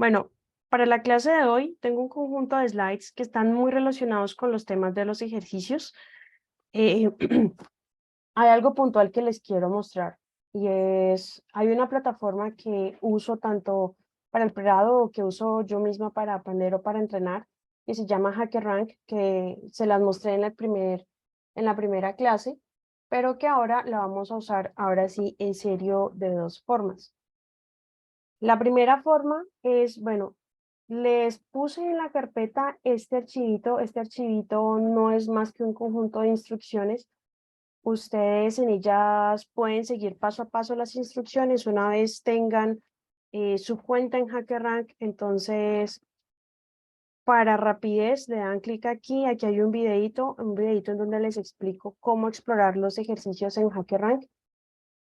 Bueno, para la clase de hoy tengo un conjunto de slides que están muy relacionados con los temas de los ejercicios. Eh, hay algo puntual que les quiero mostrar y hay una plataforma que uso tanto para el pregrado o que uso yo misma para aprender o para entrenar, que se llama HackerRank, que se las mostré en la primera clase, pero que ahora la vamos a usar ahora sí en serio de dos formas. La primera forma es, bueno, les puse en la carpeta este archivito no es más que un conjunto de instrucciones. Ustedes en ellas pueden seguir paso a paso las instrucciones una vez tengan su cuenta en HackerRank. Entonces, para rapidez, le dan clic aquí, aquí hay un videito en donde les explico cómo explorar los ejercicios en HackerRank.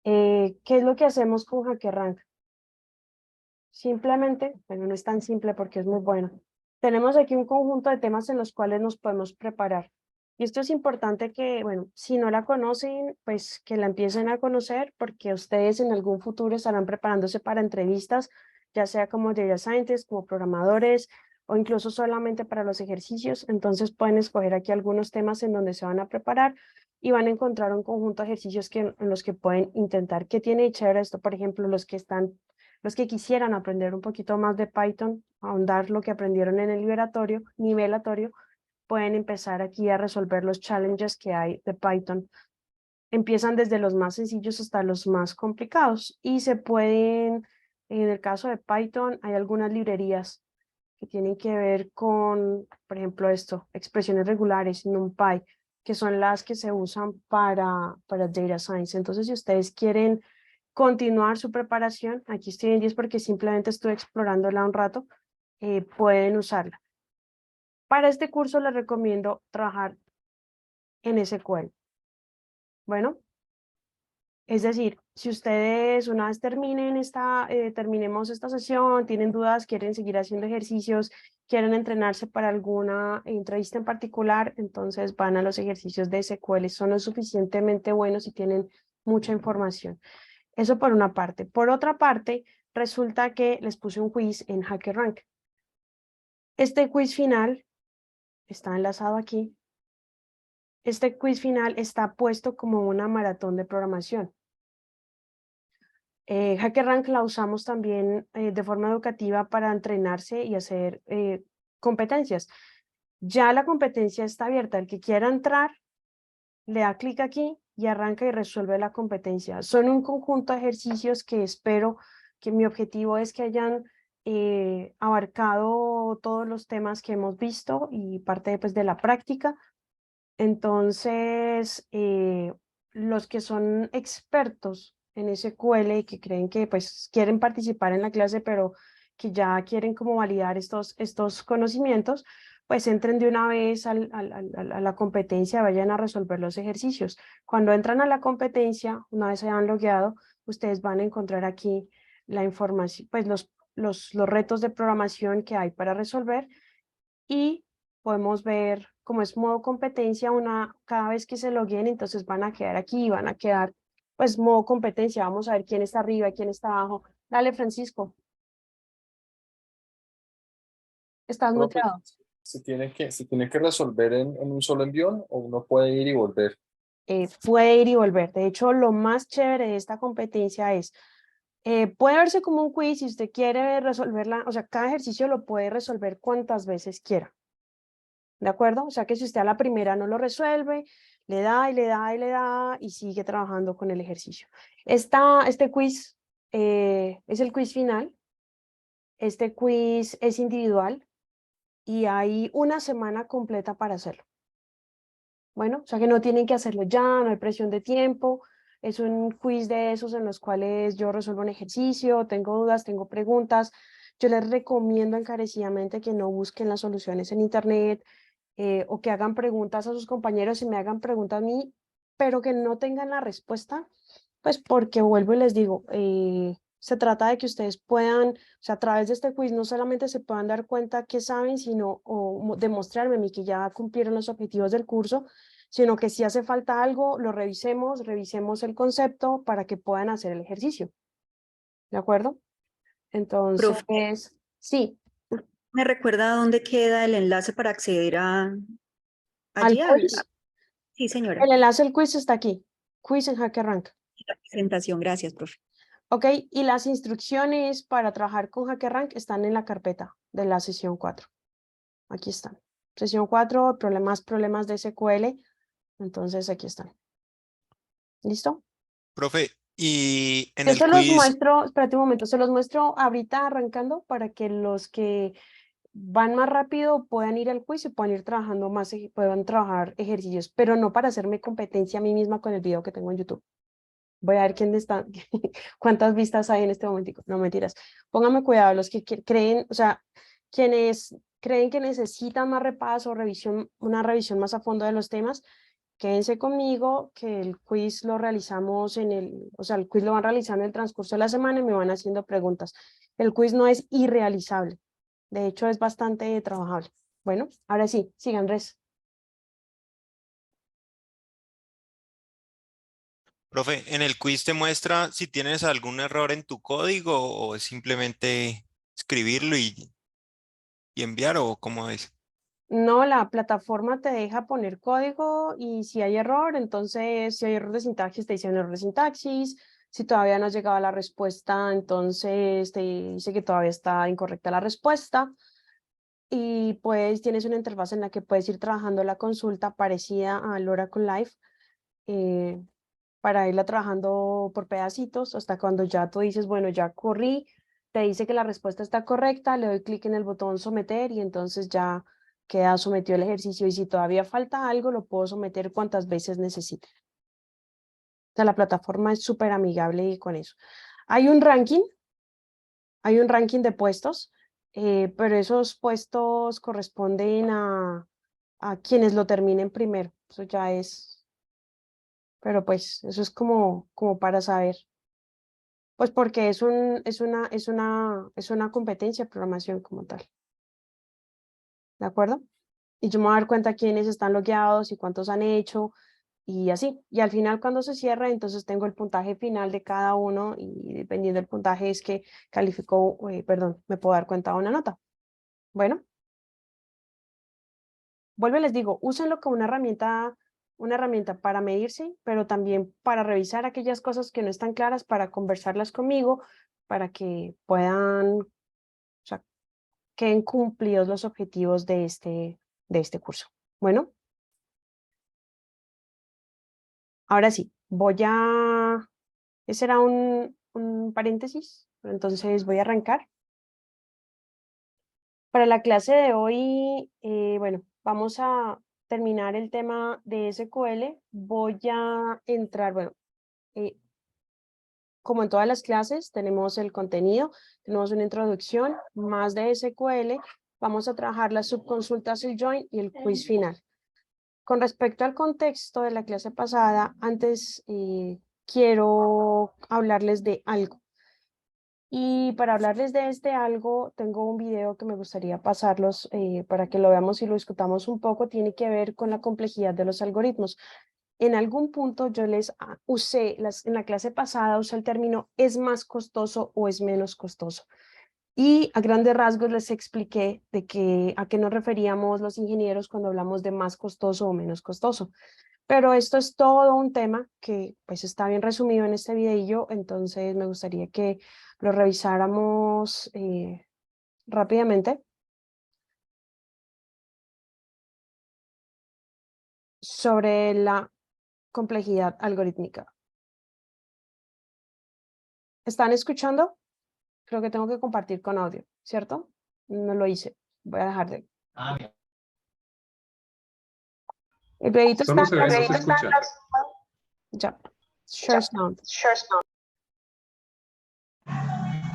¿Qué es lo que hacemos con HackerRank? Simplemente, bueno, no es tan simple porque es muy bueno. Tenemos aquí un conjunto de temas en los cuales nos podemos preparar. Y esto es importante que, bueno, si no la conocen, pues que la empiecen a conocer porque ustedes en algún futuro estarán preparándose para entrevistas, ya sea como data scientists, como programadores o incluso solamente para los ejercicios. Entonces pueden escoger aquí algunos temas en donde se van a preparar y van a encontrar un conjunto de ejercicios en los que pueden intentar. ¿Qué tiene de chévere esto? Por ejemplo, los que quisieran aprender un poquito más de Python, ahondar lo que aprendieron en el nivelatorio, pueden empezar aquí a resolver los challenges que hay de Python. Empiezan desde los más sencillos hasta los más complicados y se pueden, en el caso de Python, hay algunas librerías que tienen que ver con, por ejemplo, expresiones regulares, NumPy, que son las que se usan para Data Science. Entonces, si ustedes quieren continuar su preparación, aquí estoy en 10 porque simplemente estoy explorándola un rato, pueden usarla. Para este curso les recomiendo trabajar en SQL. Bueno, es decir, si ustedes una vez terminemos esta sesión, tienen dudas, quieren seguir haciendo ejercicios, quieren entrenarse para alguna entrevista en particular, entonces van a los ejercicios de SQL, son lo suficientemente buenos y tienen mucha información. Eso por una parte. Por otra parte, resulta que les puse un quiz en HackerRank. Este quiz final está enlazado aquí. Este quiz final está puesto como una maratón de programación. HackerRank la usamos también de forma educativa para entrenarse y hacer competencias. Ya la competencia está abierta. El que quiera entrar, le da clic aquí y arranca y resuelve la competencia. Son un conjunto de ejercicios que espero que mi objetivo es que hayan abarcado todos los temas que hemos visto y parte pues, de la práctica. Entonces, los que son expertos en SQL y que creen que pues quieren participar en la clase, pero que ya quieren como validar estos conocimientos, pues entren de una vez a la competencia, vayan a resolver los ejercicios. Cuando entran a la competencia, una vez se hayan logueado, ustedes van a encontrar aquí la información, pues los retos de programación que hay para resolver y podemos ver cómo es modo competencia, cada vez que se loguen, entonces van a quedar aquí, van a quedar pues modo competencia, vamos a ver quién está arriba y quién está abajo. Dale, Francisco, estás Profe, muteado. se tiene que resolver en un solo envión o uno puede ir y volver. Puede ir y volver. De hecho, lo más chévere de esta competencia es, puede verse como un quiz si usted quiere resolverla, o sea, cada ejercicio lo puede resolver cuantas veces quiera. ¿De acuerdo? O sea que si usted a la primera no lo resuelve, le da y le da y le da y sigue trabajando con el ejercicio. Este quiz es el quiz final. Este quiz es individual y hay una semana completa para hacerlo. Bueno, o sea que no tienen que hacerlo ya, no hay presión de tiempo. Es un quiz de esos en los cuales yo resuelvo un ejercicio, tengo dudas, tengo preguntas. Yo les recomiendo encarecidamente que no busquen las soluciones en internet, o que hagan preguntas a sus compañeros y me hagan preguntas a mí, pero que no tengan la respuesta, pues porque vuelvo y les digo, se trata de que ustedes puedan, o sea, a través de este quiz no solamente se puedan dar cuenta que saben, sino demostrarme a mí que ya cumplieron los objetivos del curso, sino que si hace falta algo, lo revisemos el concepto para que puedan hacer el ejercicio, ¿de acuerdo? Profe, Entonces, Sí, ¿Me recuerda dónde queda el enlace para acceder a al allí? quiz. Sí, señora. El enlace al quiz está aquí. Quiz en HackerRank. La presentación, gracias, profe. Ok, y las instrucciones para trabajar con HackerRank están en la carpeta de la sesión 4. Aquí están. Sesión 4, problemas de SQL. Entonces aquí están. ¿Listo? Profe, y en Yo el se los quiz, muestro, espérate un momento, se los muestro ahorita arrancando para que los que van más rápido puedan ir al quiz y puedan ir trabajando más, puedan trabajar ejercicios, pero no para hacerme competencia a mí misma con el video que tengo en YouTube. Voy a ver quién está, cuántas vistas hay en este momentico. No, mentiras. Pónganme cuidado, los que creen, o sea, quienes creen que necesitan más repaso, revisión, una revisión más a fondo de los temas, quédense conmigo, que el quiz lo realizamos o sea, el quiz lo van realizando en el transcurso de la semana y me van haciendo preguntas. El quiz no es irrealizable, de hecho es bastante trabajable. Bueno, ahora sí, sigan, Res. profe, en el quiz te muestra si tienes algún error en tu código o es simplemente escribirlo y enviar o cómo es. No, la plataforma te deja poner código y si hay error, entonces si hay error de sintaxis, te dice un error de sintaxis. Si todavía no has llegado a la respuesta, entonces te dice que todavía está incorrecta la respuesta. Y pues tienes una interfaz en la que puedes ir trabajando la consulta parecida al Oracle Live eh, para irla trabajando por pedacitos hasta cuando ya tú dices, bueno, ya corrí, te dice que la respuesta está correcta, le doy clic en el botón someter y entonces ya queda sometido el ejercicio y si todavía falta algo, lo puedo someter cuantas veces necesite. O sea, la plataforma es súper amigable con eso. Hay un ranking de puestos, pero esos puestos corresponden a quienes lo terminen primero. Eso ya es, pero pues eso es como para saber. Pues porque es una competencia de programación como tal. ¿De acuerdo? Y yo me voy a dar cuenta quiénes están logueados y cuántos han hecho y así. Y al final cuando se cierra, entonces tengo el puntaje final de cada uno y dependiendo del puntaje es que calificó, perdón, me puedo dar cuenta de una nota. Bueno, vuelvo y les digo, úsenlo como una herramienta para medirse, pero también para revisar aquellas cosas que no están claras, para conversarlas conmigo, para que puedan, o sea, queden cumplidos los objetivos de este curso. Bueno, ahora sí, ese era un paréntesis, entonces voy a arrancar. Para la clase de hoy, bueno, vamos a terminar el tema de SQL. Voy a entrar, bueno, eh, como en todas las clases, tenemos el contenido, tenemos una introducción, más de SQL. Vamos a trabajar las subconsultas, el join y el quiz final. Con respecto al contexto de la clase pasada, antes quiero hablarles de algo. Y para hablarles de este algo, tengo un video que me gustaría pasarlos para que lo veamos y lo discutamos un poco. Tiene que ver con la complejidad de los algoritmos. En algún punto yo les en la clase pasada usé el término ¿es más costoso o es menos costoso? Y a grandes rasgos les expliqué a qué nos referíamos los ingenieros cuando hablamos de más costoso o menos costoso. Pero esto es todo un tema que pues está bien resumido en este videillo, entonces me gustaría que lo revisáramos rápidamente sobre la complejidad algorítmica. ¿Están escuchando? Creo que tengo que compartir con audio, ¿cierto? No lo hice. Voy a dejar de... El videito Solo está... se ve, no se escucha. Ya. Share sound.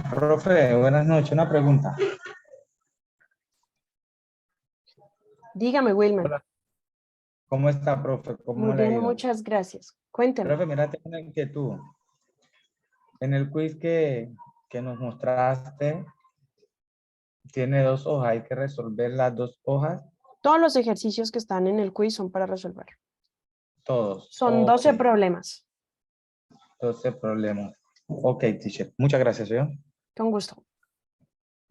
Profe, buenas noches. Una pregunta. Dígame, Wilmer. Hola. ¿Cómo está, profe? Muy ¿Cómo le ha bien, ido? muchas gracias. Cuénteme. Profe, mira, tengo una inquietud. En el quiz que nos mostraste, tiene 2 hojas. Hay que resolver las 2 hojas, Todos los ejercicios que están en el quiz son para resolver. todos. Son 12 problemas. 12 problemas. Ok, teacher. Muchas gracias, ¿yo? Con gusto.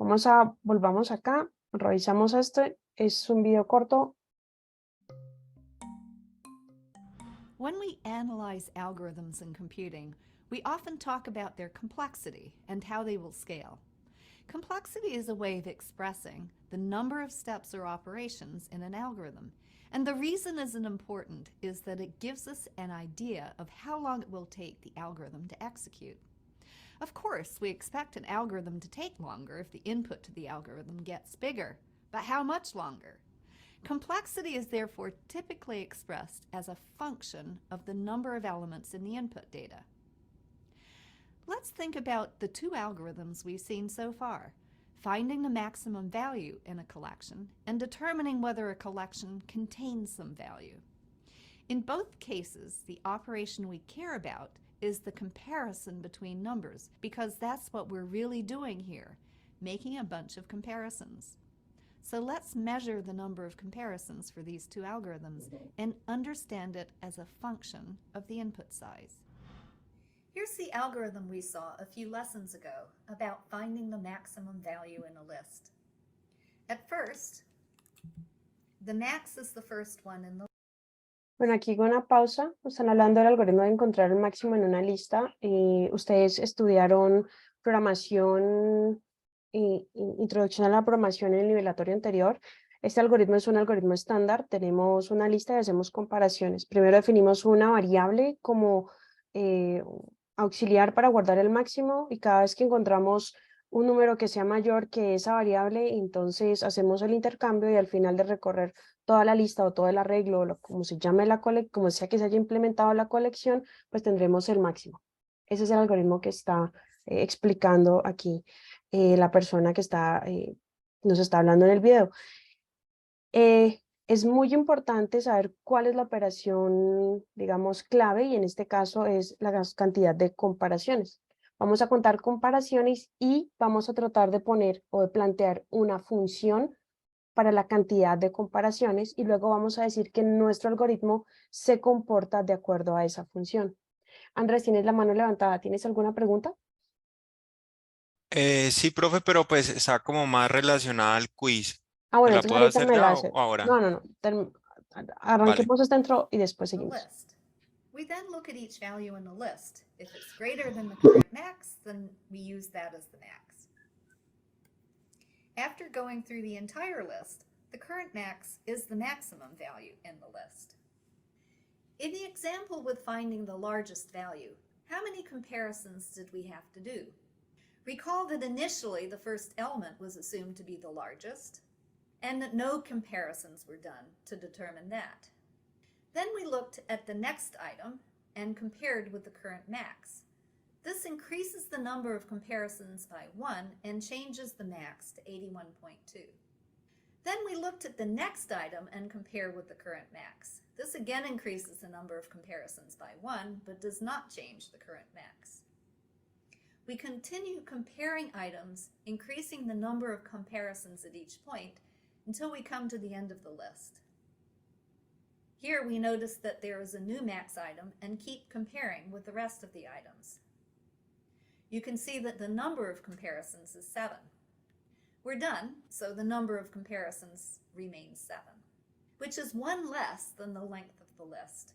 Volvamos acá, revisamos este, es un video corto. When we analyze algorithms in computing, we often talk about their complexity and how they will scale. Complexity is a way of expressing the number of steps or operations in an algorithm. And the reason isn't important is that it gives us an idea of how long it will take the algorithm to execute. Of course, we expect an algorithm to take longer if the input to the algorithm gets bigger, but how much longer? Complexity is therefore typically expressed as a function of the number of elements in the input data. Let's think about the two algorithms we've seen so far, finding the maximum value in a collection and determining whether a collection contains some value. In both cases, the operation we care about is the comparison between numbers, because that's what we're really doing here, making a bunch of comparisons. So let's measure the number of comparisons for these two algorithms and understand it as a function of the input size. Here's the algorithm we saw a few lessons ago about finding the maximum value in a list. At first, the max is the first one in the Bueno, aquí con una pausa, están hablando del algoritmo de encontrar el máximo en una lista. Ustedes estudiaron programación introducción a la programación en el nivelatorio anterior. Este algoritmo es un algoritmo estándar. Tenemos una lista y hacemos comparaciones. Primero definimos una variable como auxiliar para guardar el máximo y cada vez que encontramos un número que sea mayor que esa variable, entonces hacemos el intercambio y al final de recorrer toda la lista o todo el arreglo, o como se llame como sea que se haya implementado la colección, pues tendremos el máximo. Ese es el algoritmo que está explicando aquí la persona que nos está hablando en el video. Es muy importante saber cuál es la operación, digamos, clave, y en este caso es la cantidad de comparaciones. Vamos a contar comparaciones y vamos a tratar de poner o de plantear una función para la cantidad de comparaciones y luego vamos a decir que nuestro algoritmo se comporta de acuerdo a esa función. Andrés, tienes la mano levantada. ¿Tienes alguna pregunta? Sí, profe, pero pues está como más relacionada al quiz. Ah, ¿Me bueno, la entonces puedo ahorita hacer me la ya hace. o ahora? No. Vale. Arranquemos esta intro y después the seguimos. list. We then look at each value in the list. If it's greater than the current max, then we use that as the max. After going through the entire list, the current max is the maximum value in the list. In the example with finding the largest value, how many comparisons did we have to do? Recall that initially the first element was assumed to be the largest, and that no comparisons were done to determine that. Then we looked at the next item and compared with the current max. This increases the number of comparisons by 1 and changes the max to 81.2. Then we looked at the next item and compared with the current max. This again increases the number of comparisons by 1, but does not change the current max. We continue comparing items, increasing the number of comparisons at each point until we come to the end of the list. Here we notice that there is a new max item and keep comparing with the rest of the items. You can see that the number of comparisons is 7. We're done, so the number of comparisons remains 7, which is 1 less than the length of the list.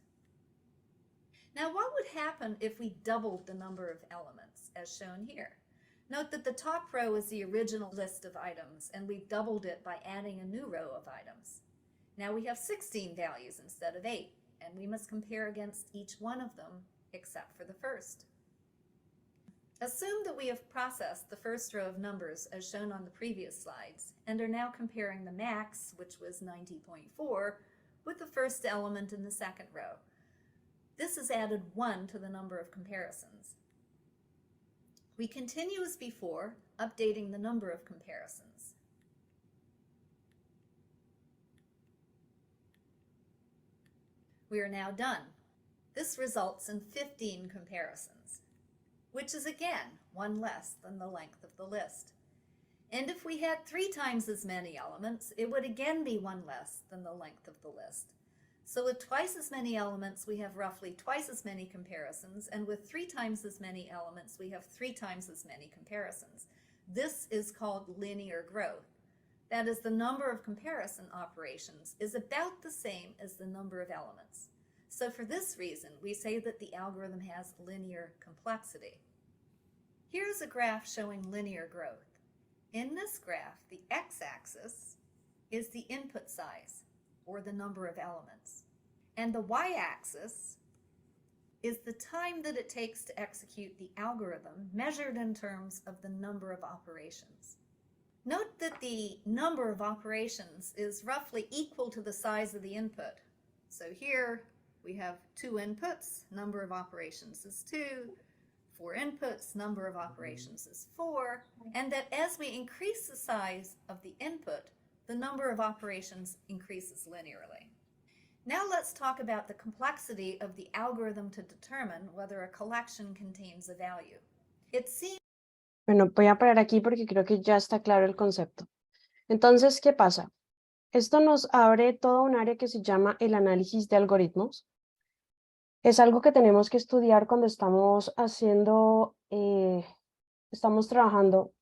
Now, what would happen if we doubled the number of elements, as shown here? Note that the top row is the original list of items, and we've doubled it by adding a new row of items. Now we have 16 values instead of 8, and we must compare against each one of them except for the first. Assume that we have processed the first row of numbers as shown on the previous slides and are now comparing the max, which was 90.4, with the first element in the second row. This has added 1 to the number of comparisons. We continue as before, updating the number of comparisons. We are now done. This results in 15 comparisons, which is again 1 less than the length of the list. And if we had 3 times as many elements, it would again be 1 less than the length of the list. So with twice as many elements, we have roughly twice as many comparisons, and with 3 times as many elements, we have 3 times as many comparisons. This is called linear growth. That is, the number of comparison operations is about the same as the number of elements. So for this reason, we say that the algorithm has linear complexity. Here's a graph showing linear growth. In this graph, the x-axis is the input size, or the number of elements. And the y-axis is the time that it takes to execute the algorithm measured in terms of the number of operations. Note that the number of operations is roughly equal to the size of the input. So here we have 2 inputs, number of operations is 2, 4 inputs, number of operations is 4, and that as we increase the size of the input, the number of operations increases linearly. Now let's talk about the complexity of the algorithm to determine whether a collection contains a value. It seems Bueno, voy a parar aquí porque creo que ya está claro el concepto. Entonces, ¿qué pasa? Esto nos abre todo un área que se llama el análisis de algoritmos. Es algo que tenemos que estudiar cuando estamos estamos trabajando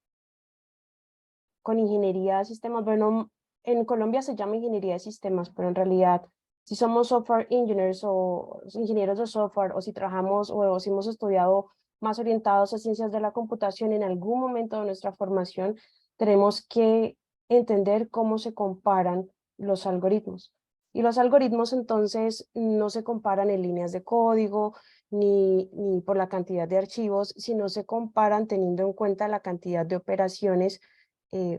con ingeniería de sistemas. Bueno, en Colombia se llama ingeniería de sistemas, pero en realidad, si somos software engineers o ingenieros de software, o si trabajamos o si hemos estudiado más orientados a ciencias de la computación, en algún momento de nuestra formación tenemos que entender cómo se comparan los algoritmos. Y los algoritmos entonces no se comparan en líneas de código ni por la cantidad de archivos, sino se comparan teniendo en cuenta la cantidad de operaciones,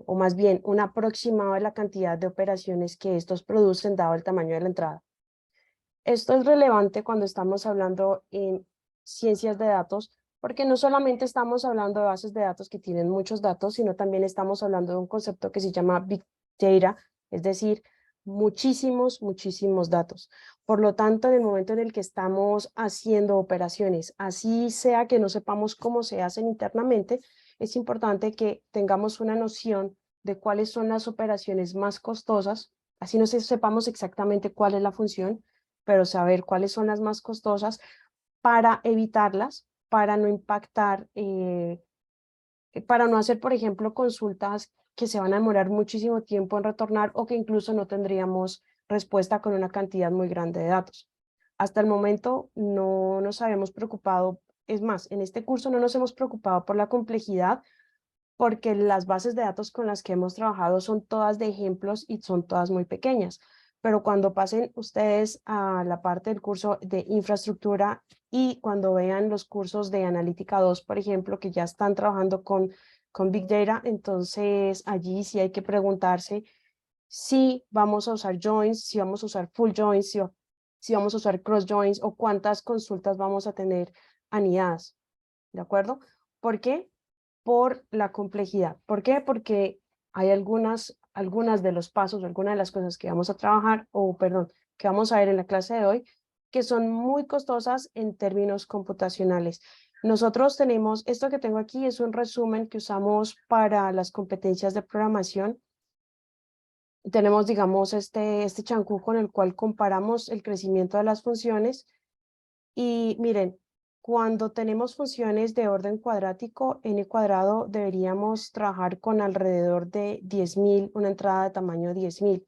o más bien un aproximado de la cantidad de operaciones que estos producen dado el tamaño de la entrada. Esto es relevante cuando estamos hablando en ciencias de datos, porque no solamente estamos hablando de bases de datos que tienen muchos datos, sino también estamos hablando de un concepto que se llama Big Data, es decir, muchísimos datos. Por lo tanto, en el momento en el que estamos haciendo operaciones, así sea que no sepamos cómo se hacen internamente, es importante que tengamos una noción de cuáles son las operaciones más costosas, así no sepamos exactamente cuál es la función, pero saber cuáles son las más costosas para evitarlas, para no impactar, para no hacer, por ejemplo, consultas que se van a demorar muchísimo tiempo en retornar o que incluso no tendríamos respuesta con una cantidad muy grande de datos. Hasta el momento no nos habíamos preocupado, es más, en este curso no nos hemos preocupado por la complejidad, porque las bases de datos con las que hemos trabajado son todas de ejemplos y son todas muy pequeñas. Pero cuando pasen ustedes a la parte del curso de infraestructura y cuando vean los cursos de analítica 2, por ejemplo, que ya están trabajando con Big Data, entonces allí sí hay que preguntarse si vamos a usar joins, si vamos a usar full joins, si vamos a usar cross joins o cuántas consultas vamos a tener anidadas. ¿De acuerdo? ¿Por qué? Por la complejidad. ¿Por qué? Porque hay algunas de los pasos, algunas de las cosas que vamos a trabajar, que vamos a ver en la clase de hoy, que son muy costosas en términos computacionales. Nosotros tenemos, esto que tengo aquí es un resumen que usamos para las competencias de programación. Tenemos, digamos, este chancú con el cual comparamos el crecimiento de las funciones. Y miren, cuando tenemos funciones de orden cuadrático, n cuadrado, deberíamos trabajar con alrededor de 10.000, una entrada de tamaño 10.000.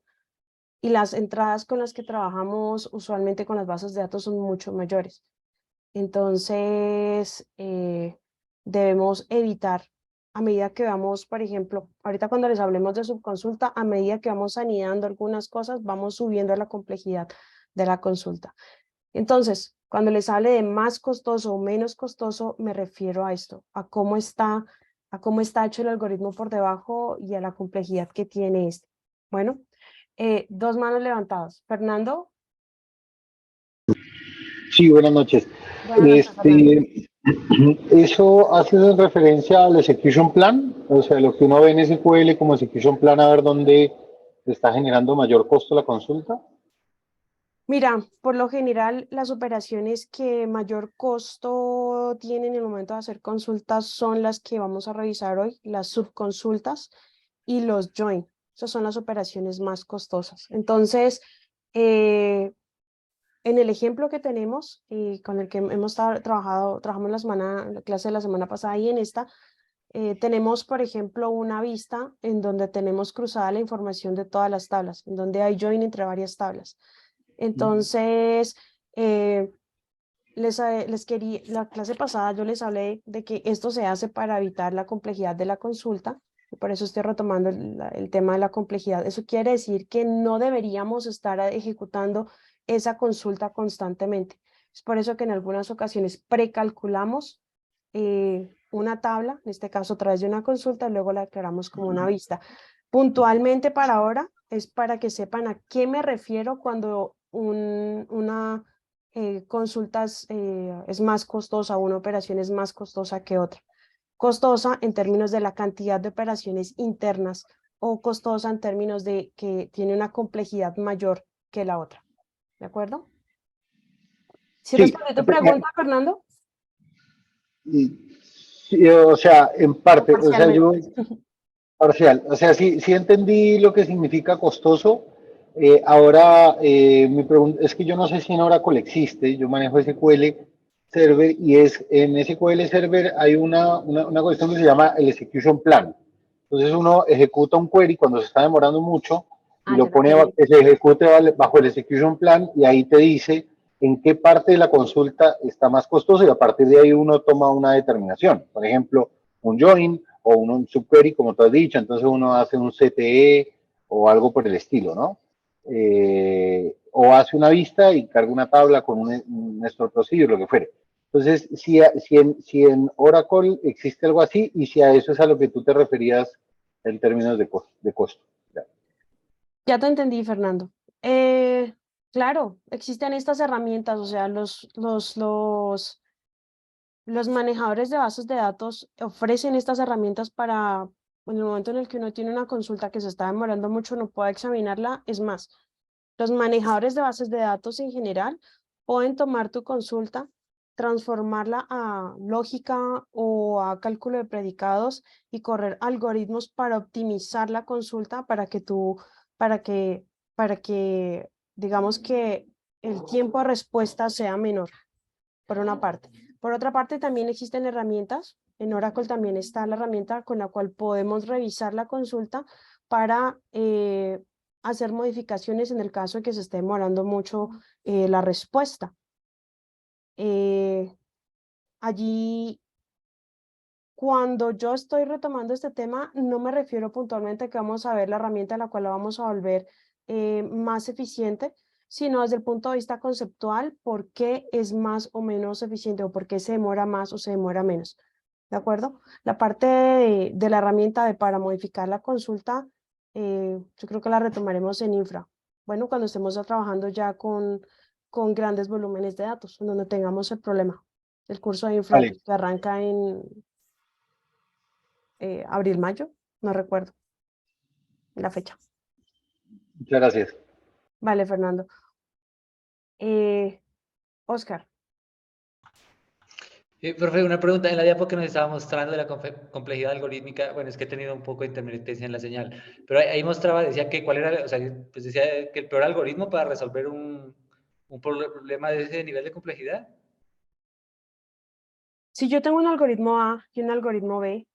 Y las entradas con las que trabajamos usualmente con las bases de datos son mucho mayores. Entonces, debemos evitar, a medida que vamos, por ejemplo, ahorita cuando les hablemos de subconsulta, a medida que vamos anidando algunas cosas, vamos subiendo la complejidad de la consulta. Entonces, cuando les hable de más costoso o menos costoso, me refiero a esto, a cómo está hecho el algoritmo por debajo y a la complejidad que tiene este. Bueno, 2 manos levantadas. Fernando. Sí, buenas noches. Buenas noches, Fernando. ¿Eso hace referencia al execution plan? O sea, lo que uno ve en SQL como execution plan, a ver dónde está generando mayor costo la consulta. Mira, por lo general, las operaciones que mayor costo tienen en el momento de hacer consultas son las que vamos a revisar hoy, las subconsultas y los join. Esas son las operaciones más costosas. Entonces, en el ejemplo que tenemos y con el que hemos trabajamos la clase de la semana pasada y en esta, tenemos, por ejemplo, una vista en donde tenemos cruzada la información de todas las tablas, en donde hay join entre varias tablas. Entonces, la clase pasada yo les hablé de que esto se hace para evitar la complejidad de la consulta, y por eso estoy retomando el tema de la complejidad. Eso quiere decir que no deberíamos estar ejecutando esa consulta constantemente. Es por eso que en algunas ocasiones precalculamos una tabla, en este caso a través de una consulta, luego la declaramos como una vista. Puntualmente para ahora es para que sepan a qué me refiero cuando una consulta es más costosa, una operación es más costosa que otra. Costosa en términos de la cantidad de operaciones internas o costosa en términos de que tiene una complejidad mayor que la otra. ¿De acuerdo? ¿Sí Sí, respondí tu pregunta, Fernando? Sí, o sea, en parte, o sea, yo, Parcialmente. parcial, o sea, sí entendí lo que significa costoso. Ahora, mi pregunta es que yo no sé si en Oracle existe, yo manejo SQL Server y en SQL Server hay una cuestión que se llama el Execution Plan. Entonces uno ejecuta un query cuando se está demorando mucho y Ya lo te pone entendí. que se ejecute bajo el Execution Plan y ahí te dice en qué parte de la consulta está más costoso y a partir de ahí uno toma una determinación. Por ejemplo, un join o un subquery, como tú has dicho, entonces uno hace un CTE o algo por el estilo, ¿no? O hace una vista y carga una tabla con un store procedure, lo que fuere. Entonces, si en Oracle existe algo así y si a eso es a lo que tú te referías en términos de costo. Ya te entendí, Fernando. Claro, existen estas herramientas, o sea, los manejadores de bases de datos ofrecen estas herramientas para, en el momento en el que uno tiene una consulta que se está demorando mucho, no pueda examinarla. Es más, los manejadores de bases de datos en general pueden tomar tu consulta, transformarla a lógica o a cálculo de predicados y correr algoritmos para optimizar la consulta para que, para que, digamos que el tiempo de respuesta sea menor, por una parte. Por otra parte, también existen herramientas. En Oracle también está la herramienta con la cual podemos revisar la consulta para hacer modificaciones en el caso de que se esté demorando mucho la respuesta. Allí, cuando yo estoy retomando este tema, no me refiero puntualmente a que vamos a ver la herramienta a la cual la vamos a volver más eficiente, sino desde el punto de vista conceptual, por qué es más o menos eficiente o por qué se demora más o se demora menos. ¿De acuerdo? La parte de la herramienta para modificar la consulta, yo creo que la retomaremos en infra. Bueno, cuando estemos trabajando ya con grandes volúmenes de datos, donde tengamos el problema. El curso de infra Vale, que arranca en abril, mayo, no recuerdo la fecha. muchas gracias. Vale, Fernando. Oscar, Profe, una pregunta. En la diapo que nos estaba mostrando de la complejidad algorítmica, bueno, es que he tenido un poco de intermitencia en la señal, pero ahí mostraba, decía que cuál era, o sea, pues decía que el peor algoritmo para resolver un problema de ese nivel de complejidad. si yo tengo un algoritmo A y un algoritmo B,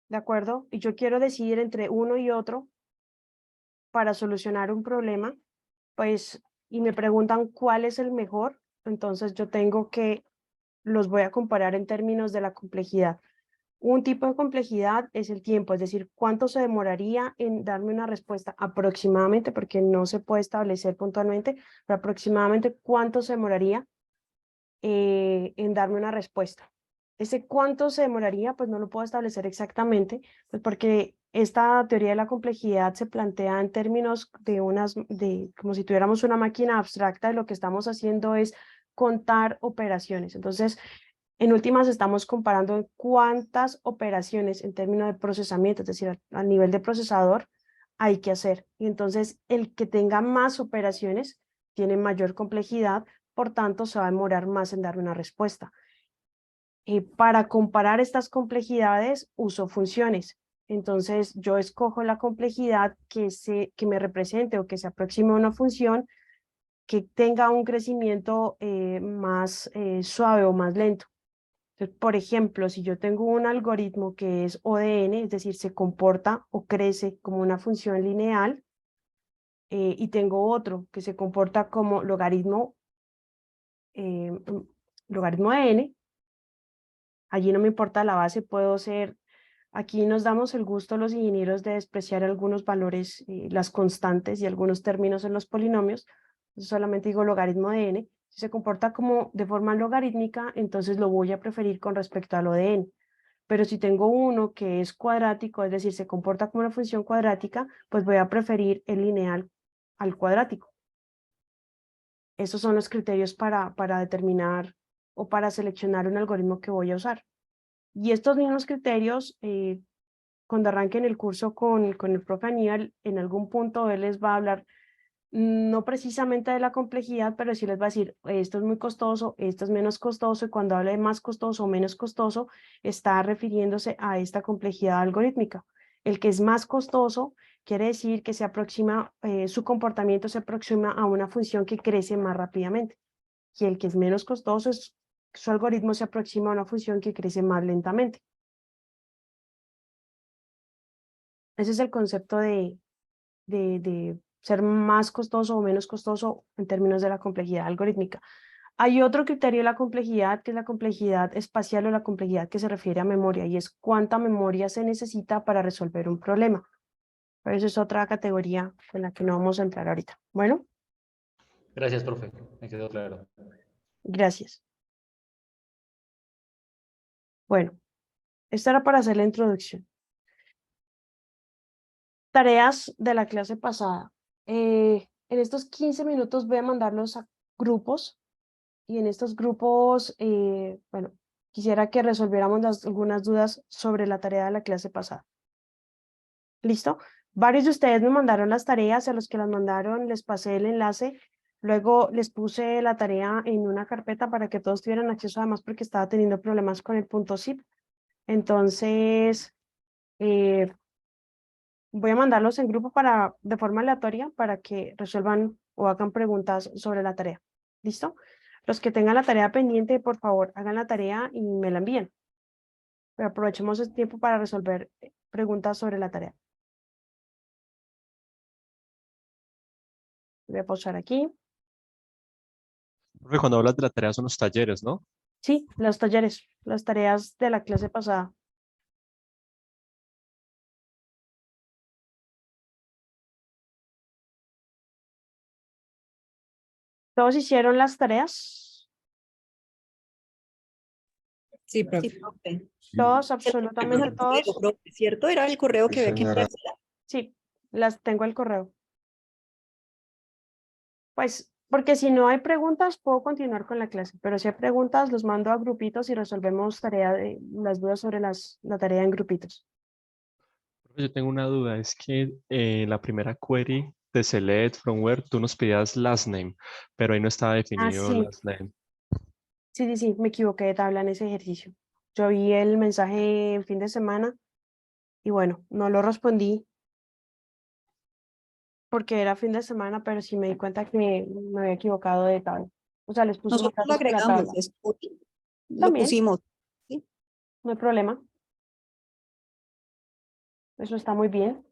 ¿de acuerdo? Y yo quiero decidir entre uno y otro para solucionar un problema, pues, y me preguntan cuál es el mejor, entonces yo tengo que los voy a comparar en términos de la complejidad. Un tipo de complejidad es el tiempo, es decir, cuánto se demoraría en darme una respuesta aproximadamente, porque no se puede establecer puntualmente, pero aproximadamente cuánto se demoraría en darme una respuesta. Ese cuánto se demoraría, pues no lo puedo establecer exactamente, pues porque esta teoría de la complejidad se plantea en términos de como si tuviéramos una máquina abstracta, y lo que estamos haciendo es contar operaciones. Entonces, en últimas estamos comparando cuántas operaciones en términos de procesamiento, es decir, a nivel de procesador, hay que hacer. Y entonces el que tenga más operaciones tiene mayor complejidad, por tanto se va a demorar más en dar una respuesta. Para comparar estas complejidades uso funciones. Entonces yo escojo la complejidad que me represente o que se aproxime a una función que tenga un crecimiento más suave o más lento. Entonces, por ejemplo, si yo tengo un algoritmo que es ODN, es decir, se comporta o crece como una función lineal, y tengo otro que se comporta como logaritmo de n, allí no me importa la base, puedo ser, aquí nos damos el gusto los ingenieros de despreciar algunos valores, las constantes y algunos términos en los polinomios, solamente digo logaritmo de n, si se comporta como de forma logarítmica, entonces lo voy a preferir con respecto a lo de n. Pero si tengo uno que es cuadrático, es decir, se comporta como una función cuadrática, pues voy a preferir el lineal al cuadrático. Esos son los criterios para determinar o para seleccionar un algoritmo que voy a usar. Y estos mismos criterios, cuando arranquen el curso con el profe Aníbal, en algún punto él les va a hablar no precisamente de la complejidad, pero sí les va a decir, esto es muy costoso, esto es menos costoso, y cuando hable de más costoso o menos costoso, está refiriéndose a esta complejidad algorítmica. El que es más costoso quiere decir que se aproxima, su comportamiento se aproxima a una función que crece más rápidamente, y el que es menos costoso, su algoritmo se aproxima a una función que crece más lentamente. Ese es el concepto de ser más costoso o menos costoso en términos de la complejidad algorítmica. Hay otro criterio de la complejidad, que es la complejidad espacial o la complejidad que se refiere a memoria, y es cuánta memoria se necesita para resolver un problema. Pero eso es otra categoría en la que no vamos a entrar ahorita. Bueno, Gracias, profe. Me quedó claro. gracias. Bueno, esto era para hacer la introducción. Tareas de la clase pasada. En estos 15 minutos voy a mandarlos a grupos, y en estos grupos, bueno, quisiera que resolviéramos algunas dudas sobre la tarea de la clase pasada. ¿Listo? Varios de ustedes me mandaron las tareas, a los que las mandaron les pasé el enlace, luego les puse la tarea en una carpeta para que todos tuvieran acceso, además porque estaba teniendo problemas con el punto zip. Entonces, voy a mandarlos en grupo de forma aleatoria para que resuelvan o hagan preguntas sobre la tarea. ¿Listo? Los que tengan la tarea pendiente, por favor, hagan la tarea y me la envíen. Pero aprovechemos este tiempo para resolver preguntas sobre la tarea. Voy a pausar aquí. Profe, cuando hablas de la tarea son los talleres, ¿no? Sí, los talleres, las tareas de la clase pasada. ¿Todos hicieron las tareas? Sí, Sí, profe. profe. Todos, El absolutamente correo, todos. profe, ¿cierto? Era el correo que había que señora. enviársela. Sí, las tengo el correo. Pues, porque si no hay preguntas, puedo continuar con la clase, pero si hay preguntas, los mando a grupitos y resolvemos las dudas sobre la tarea en grupitos. Profe, yo tengo una duda, es que en la primera query de select from where tú nos pedías last name, pero ahí no estaba definido Sí, last name. sí, me equivoqué de tabla en ese ejercicio. Yo vi el mensaje en fin de semana y bueno, no lo respondí porque era fin de semana, pero sí me di cuenta que me había equivocado de tabla. O sea, les puse más Nosotros lo datos que la agregamos, tabla. es útil. Lo También, pusimos. ¿sí? no hay problema. Eso está muy bien.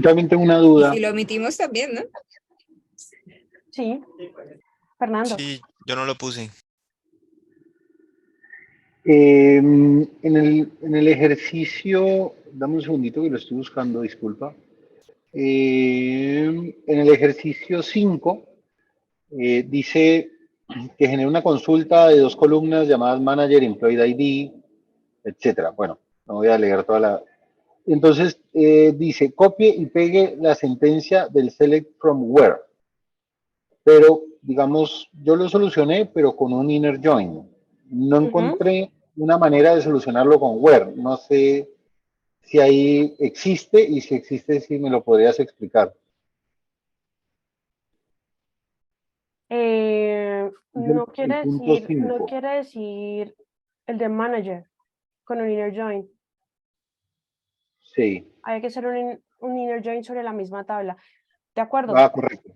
También tengo una Y duda. si lo omitimos también, ¿no? Sí, Fernando. Sí, yo no lo puse. En el ejercicio, dame un segundito que lo estoy buscando, disculpa. En el ejercicio 5, dice que genera una consulta de 2 columnas llamadas Manager, Employee ID, etcétera. Bueno, no voy a leer toda la... Entonces, dice, copie y pegue la sentencia del select from where. Pero, digamos, yo lo solucioné, pero con un inner join. No encontré una manera de solucionarlo con where. No sé si ahí existe, y si existe, si me lo podrías explicar. No El punto no 5. quiere decir el de manager con un inner join. Sí. Hay que hacer un inner join sobre la misma tabla. De acuerdo. Ah, correcto.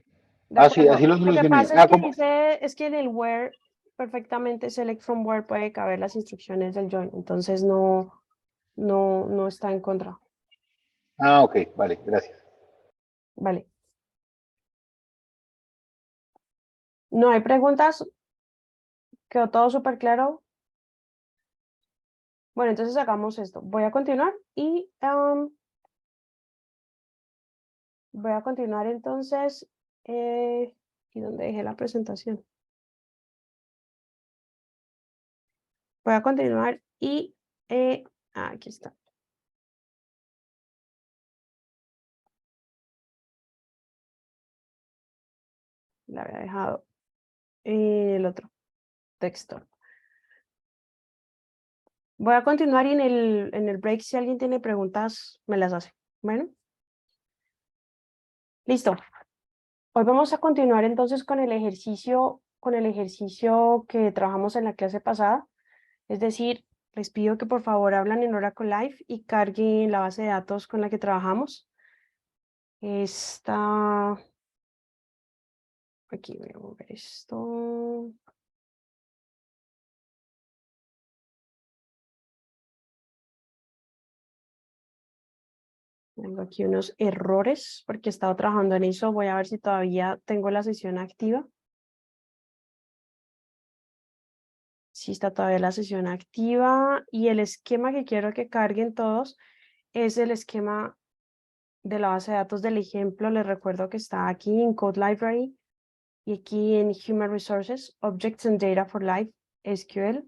¿De Ah, sí, acuerdo? así lo Lo que solucioné. pasa Ah, es que como, dice, es que en el where perfectamente select from where puede caber las instrucciones del join, entonces no está en contra. ah, ok, vale, gracias. Vale. ¿No hay preguntas? ¿Quedó todo súper claro? Bueno, entonces hagamos esto. Voy a continuar y voy a continuar entonces. ¿Y dónde dejé la presentación? Voy a continuar y aquí está. La había dejado en el otro texto. Voy a continuar y en el break, si alguien tiene preguntas, me las hace. Bueno. Listo. Hoy vamos a continuar entonces con el ejercicio que trabajamos en la clase pasada. Es decir, les pido que por favor hablen en Oracle Live y carguen la base de datos con la que trabajamos. Aquí voy a mover esto. Tengo aquí unos errores porque he estado trabajando en eso. Voy a ver si todavía tengo la sesión activa. Sí está todavía la sesión activa y el esquema que quiero que carguen todos es el esquema de la base de datos del ejemplo. Les recuerdo que está aquí en Code Library y aquí en Human Resources, Objects and Data for Life, SQL.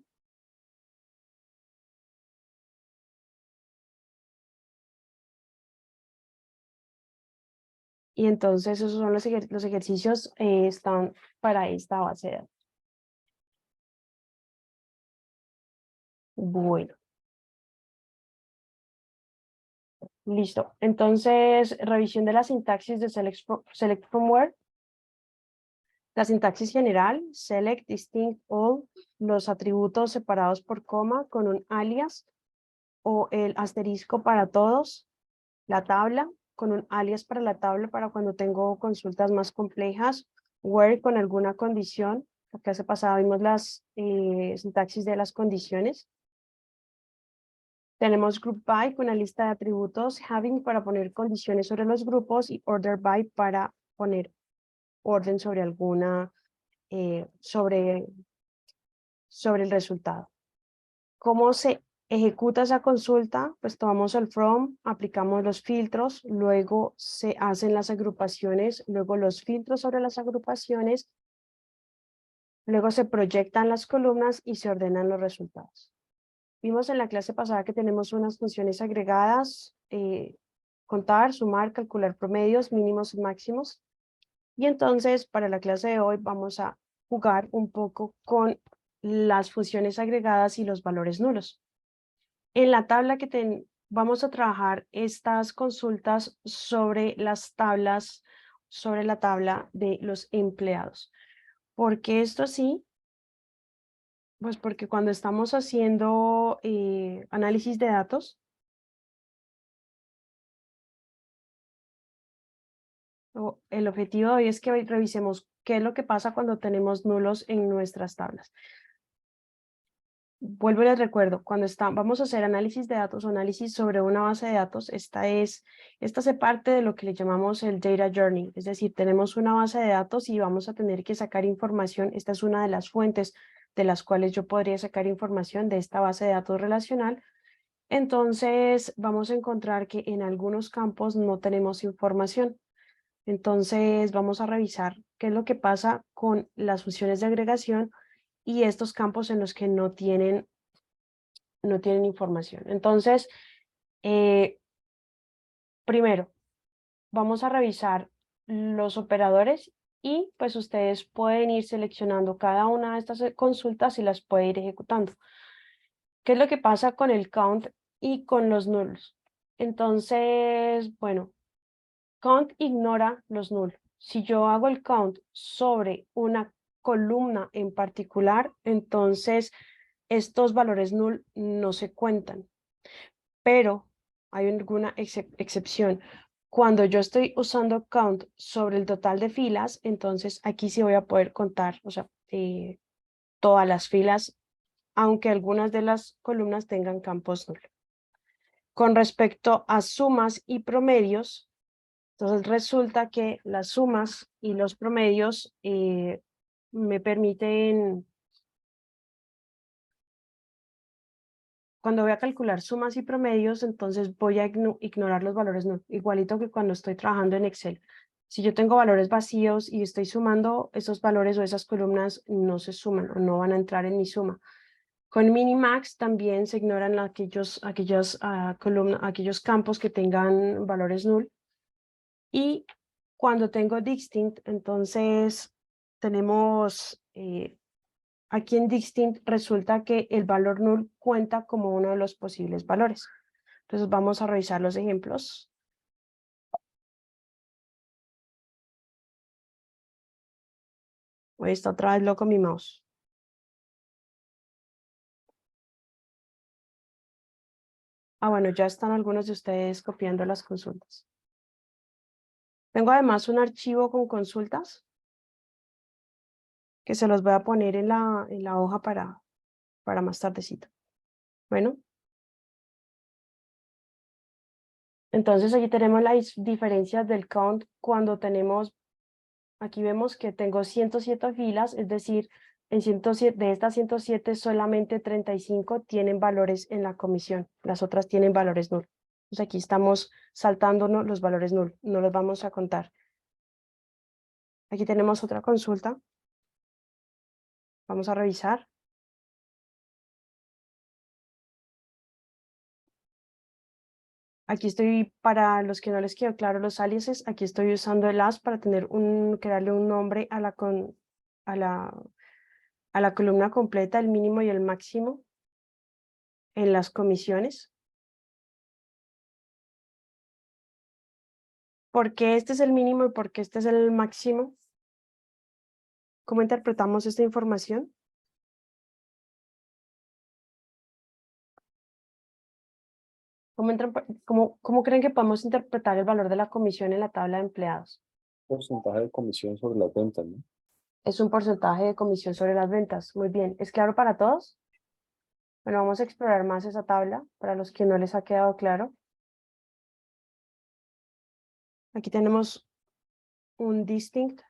Y entonces esos son los ejercicios, están para esta base de datos. Bueno, listo. Entonces, revisión de la sintaxis de select from where. La sintaxis general, select, distinct, all, los atributos separados por coma con un alias o el asterisco para todos, la tabla con un alias para la tabla para cuando tengo consultas más complejas, where con alguna condición. La clase pasada vimos las sintaxis de las condiciones. Tenemos group by con una lista de atributos, having para poner condiciones sobre los grupos y order by para poner orden sobre alguna, sobre el resultado. ¿Cómo se ejecuta esa consulta? Pues tomamos el from, aplicamos los filtros, luego se hacen las agrupaciones, luego los filtros sobre las agrupaciones, luego se proyectan las columnas y se ordenan los resultados. Vimos en la clase pasada que tenemos unas funciones agregadas, contar, sumar, calcular promedios, mínimos y máximos. Y entonces para la clase de hoy vamos a jugar un poco con las funciones agregadas y los valores nulos. En la tabla vamos a trabajar estas consultas sobre las tablas, sobre la tabla de los empleados. ¿Por qué esto así? Pues porque cuando estamos haciendo análisis de datos, el objetivo de hoy es que hoy revisemos qué es lo que pasa cuando tenemos nulos en nuestras tablas. Vuelvo y les recuerdo, cuando vamos a hacer análisis de datos o análisis sobre una base de datos, esta hace parte de lo que le llamamos el data journey, es decir, tenemos una base de datos y vamos a tener que sacar información. Esta es una de las fuentes de las cuales yo podría sacar información de esta base de datos relacional. Entonces, vamos a encontrar que en algunos campos no tenemos información. Entonces, vamos a revisar qué es lo que pasa con las funciones de agregación y estos campos en los que no tienen información. Entonces, primero, vamos a revisar los operadores y pues ustedes pueden ir seleccionando cada una de estas consultas y las pueden ir ejecutando. ¿Qué es lo que pasa con el count y con los nulos? Entonces, bueno, count ignora los nulos. Si yo hago el count sobre una columna en particular, entonces estos valores null no se cuentan. Pero hay alguna excepción. Cuando yo estoy usando count sobre el total de filas, entonces aquí sí voy a poder contar, o sea, todas las filas, aunque algunas de las columnas tengan campos null. Con respecto a sumas y promedios, entonces resulta que las sumas y los promedios me permiten, cuando voy a calcular sumas y promedios, entonces voy a ignorar los valores null, igualito que cuando estoy trabajando en Excel. Si yo tengo valores vacíos y estoy sumando, esos valores o esas columnas no se suman o no van a entrar en mi suma. Con Minimax también se ignoran aquellos campos que tengan valores null. Y cuando tengo distinct, entonces tenemos aquí en distinct resulta que el valor null cuenta como uno de los posibles valores. Entonces vamos a revisar los ejemplos. Hoy está otra vez loco mi mouse. Ah, bueno, ya están algunos de ustedes copiando las consultas. Tengo además un archivo con consultas que se los voy a poner en la hoja para más tardecito. Bueno. Entonces aquí tenemos las diferencias del count cuando tenemos, aquí vemos que tengo 107 filas, es decir, en 107, de estas 107 solamente 35 tienen valores en la comisión, las otras tienen valores null. Entonces aquí estamos saltándonos los valores null, no los vamos a contar. Aquí tenemos otra consulta. Vamos a revisar. Aquí estoy, para los que no les quedó claro los aliases, aquí estoy usando el as para crearle un nombre a la columna completa, el mínimo y el máximo en las comisiones. ¿Por qué este es el mínimo y por qué este es el máximo? ¿Cómo interpretamos esta información? ¿Cómo creen que podemos interpretar el valor de la comisión en la tabla de empleados? Porcentaje de comisión sobre las ventas, ¿no? Es un porcentaje de comisión sobre las ventas. Muy bien. ¿Es claro para todos? Bueno, vamos a explorar más esa tabla para los que no les ha quedado claro. Aquí tenemos un distinct.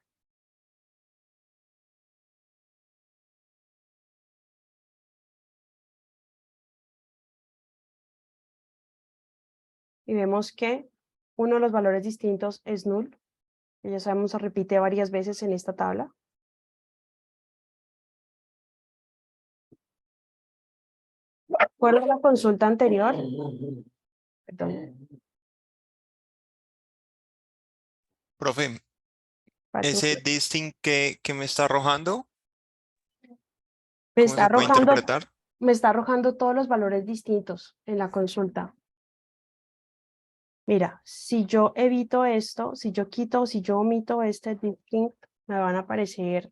Y vemos que uno de los valores distintos es null. Que ya sabemos, se repite varias veces en esta tabla. De acuerdo a la consulta anterior, perdón, Profe, parece ese distinct que me está arrojando, me ¿cómo está se puede arrojando, interpretar? me está arrojando todos los valores distintos en la consulta. Mira, si yo evito esto, si yo quito, si yo omito este distinct, me van a aparecer.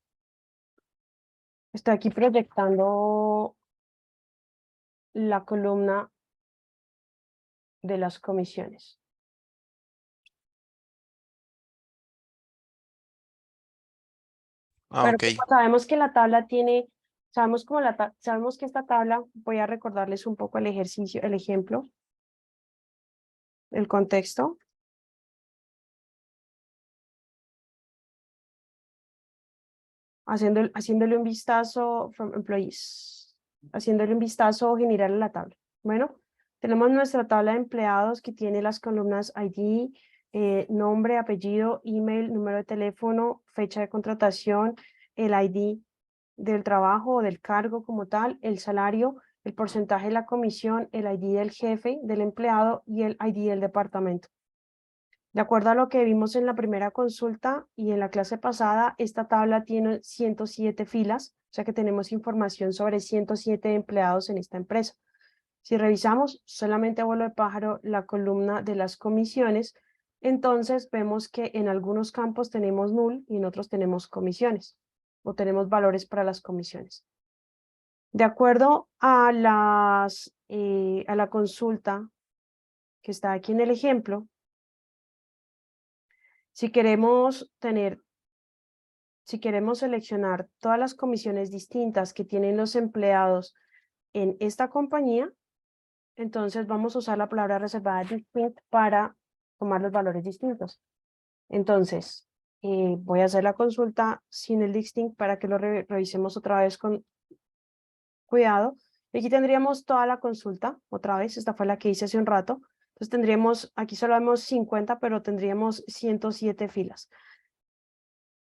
Estoy aquí proyectando la columna de las comisiones. Ah, Pero ok. como sabemos que la tabla tiene, sabemos que esta tabla, voy a recordarles un poco el ejercicio, el ejemplo, el contexto. Haciéndole un vistazo from employees, haciéndole un vistazo general a la tabla. Bueno, tenemos nuestra tabla de empleados que tiene las columnas ID, nombre, apellido, email, número de teléfono, fecha de contratación, el ID del trabajo o del cargo como tal, el salario, el porcentaje de la comisión, el ID del jefe, del empleado y el ID del departamento. De acuerdo a lo que vimos en la primera consulta y en la clase pasada, esta tabla tiene 107 filas, o sea que tenemos información sobre 107 empleados en esta empresa. Si revisamos solamente a vuelo de pájaro la columna de las comisiones, entonces vemos que en algunos campos tenemos null y en otros tenemos comisiones o tenemos valores para las comisiones. De acuerdo a la consulta que está aquí en el ejemplo, Si queremos seleccionar todas las comisiones distintas que tienen los empleados en esta compañía, entonces vamos a usar la palabra reservada distinct para tomar los valores distintos. Entonces, voy a hacer la consulta sin el distinct para que lo revisemos otra vez con cuidado. Y aquí tendríamos toda la consulta, otra vez, esta fue la que hice hace un rato. Entonces tendríamos, aquí solo vemos 50, pero tendríamos 107 filas.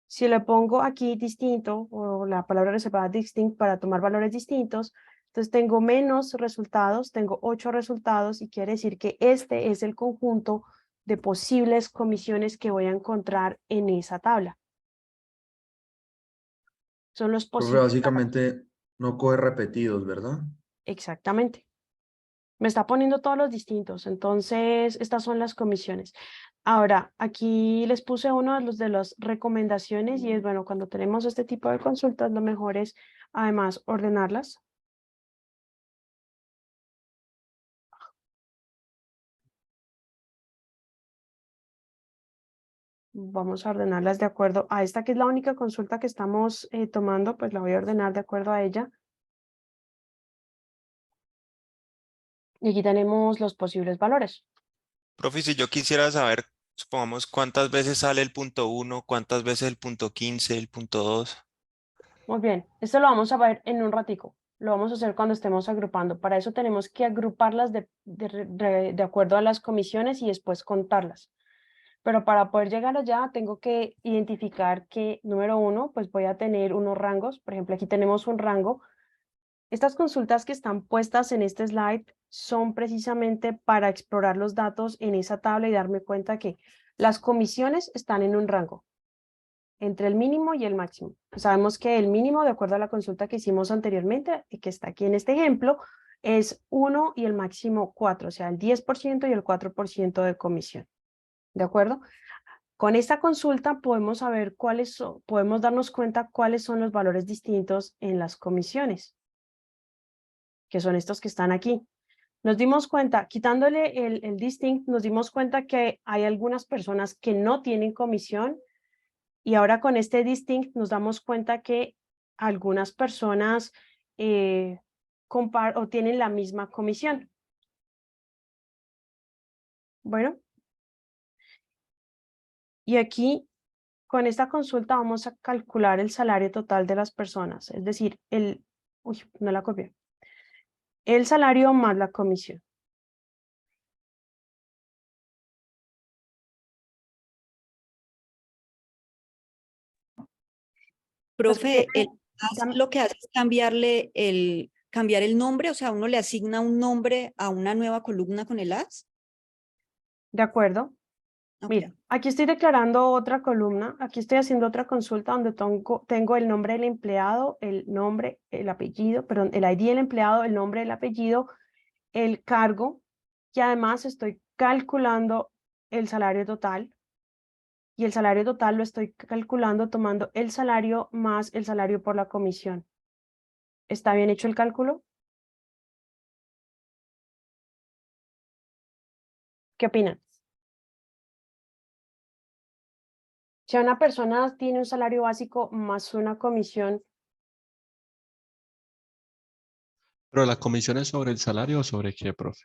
Si le pongo aquí distinto o la palabra reservada distinct para tomar valores distintos, entonces tengo menos resultados, tengo 8 resultados y quiere decir que este es el conjunto de posibles comisiones que voy a encontrar en esa tabla. Son los Profe, posibles. básicamente no coge repetidos, ¿verdad? Exactamente. Me está poniendo todos los distintos, entonces estas son las comisiones. Ahora, aquí les puse uno de las recomendaciones y es, bueno, cuando tenemos este tipo de consultas, lo mejor es además ordenarlas. Vamos a ordenarlas de acuerdo a esta que es la única consulta que estamos tomando, pues la voy a ordenar de acuerdo a ella. Y aquí tenemos los posibles valores. Profe, si yo quisiera saber, supongamos, cuántas veces sale el punto 1, cuántas veces el punto 15, el punto 2. Muy bien, esto lo vamos a ver en un ratico. Lo vamos a hacer cuando estemos agrupando. Para eso tenemos que agruparlas de acuerdo a las comisiones y después contarlas. Pero para poder llegar allá tengo que identificar que, número uno, pues voy a tener unos rangos. Por ejemplo, aquí tenemos un rango. Estas consultas que están puestas en este slide son precisamente para explorar los datos en esa tabla y darme cuenta que las comisiones están en un rango entre el mínimo y el máximo. Sabemos que el mínimo, de acuerdo a la consulta que hicimos anteriormente, y que está aquí en este ejemplo, es 1 y el máximo 4, o sea, el 10% y el 4% de comisión. ¿De acuerdo? Con esta consulta podemos saber podemos darnos cuenta cuáles son los valores distintos en las comisiones, que son estos que están aquí. Nos dimos cuenta, quitándole el distinct, nos dimos cuenta que hay algunas personas que no tienen comisión y ahora con este distinct nos damos cuenta que algunas personas tienen la misma comisión. Bueno. Y aquí, con esta consulta vamos a calcular el salario total de las personas, es decir, no la copié. El salario más la comisión. Profe, el dame- lo que hace es cambiar el nombre, o sea, uno le asigna un nombre a una nueva columna con el as. De acuerdo. Ok. Mira, aquí estoy declarando otra columna, aquí estoy haciendo otra consulta donde tengo el nombre del empleado, el nombre, el apellido, perdón, el ID del empleado, el nombre, el apellido, el cargo, y además estoy calculando el salario total, y el salario total lo estoy calculando tomando el salario más el salario por la comisión. ¿Está bien hecho el cálculo? ¿Qué opinan? Si una persona tiene un salario básico más una comisión, Pero la comisión es sobre el salario o sobre qué, profe.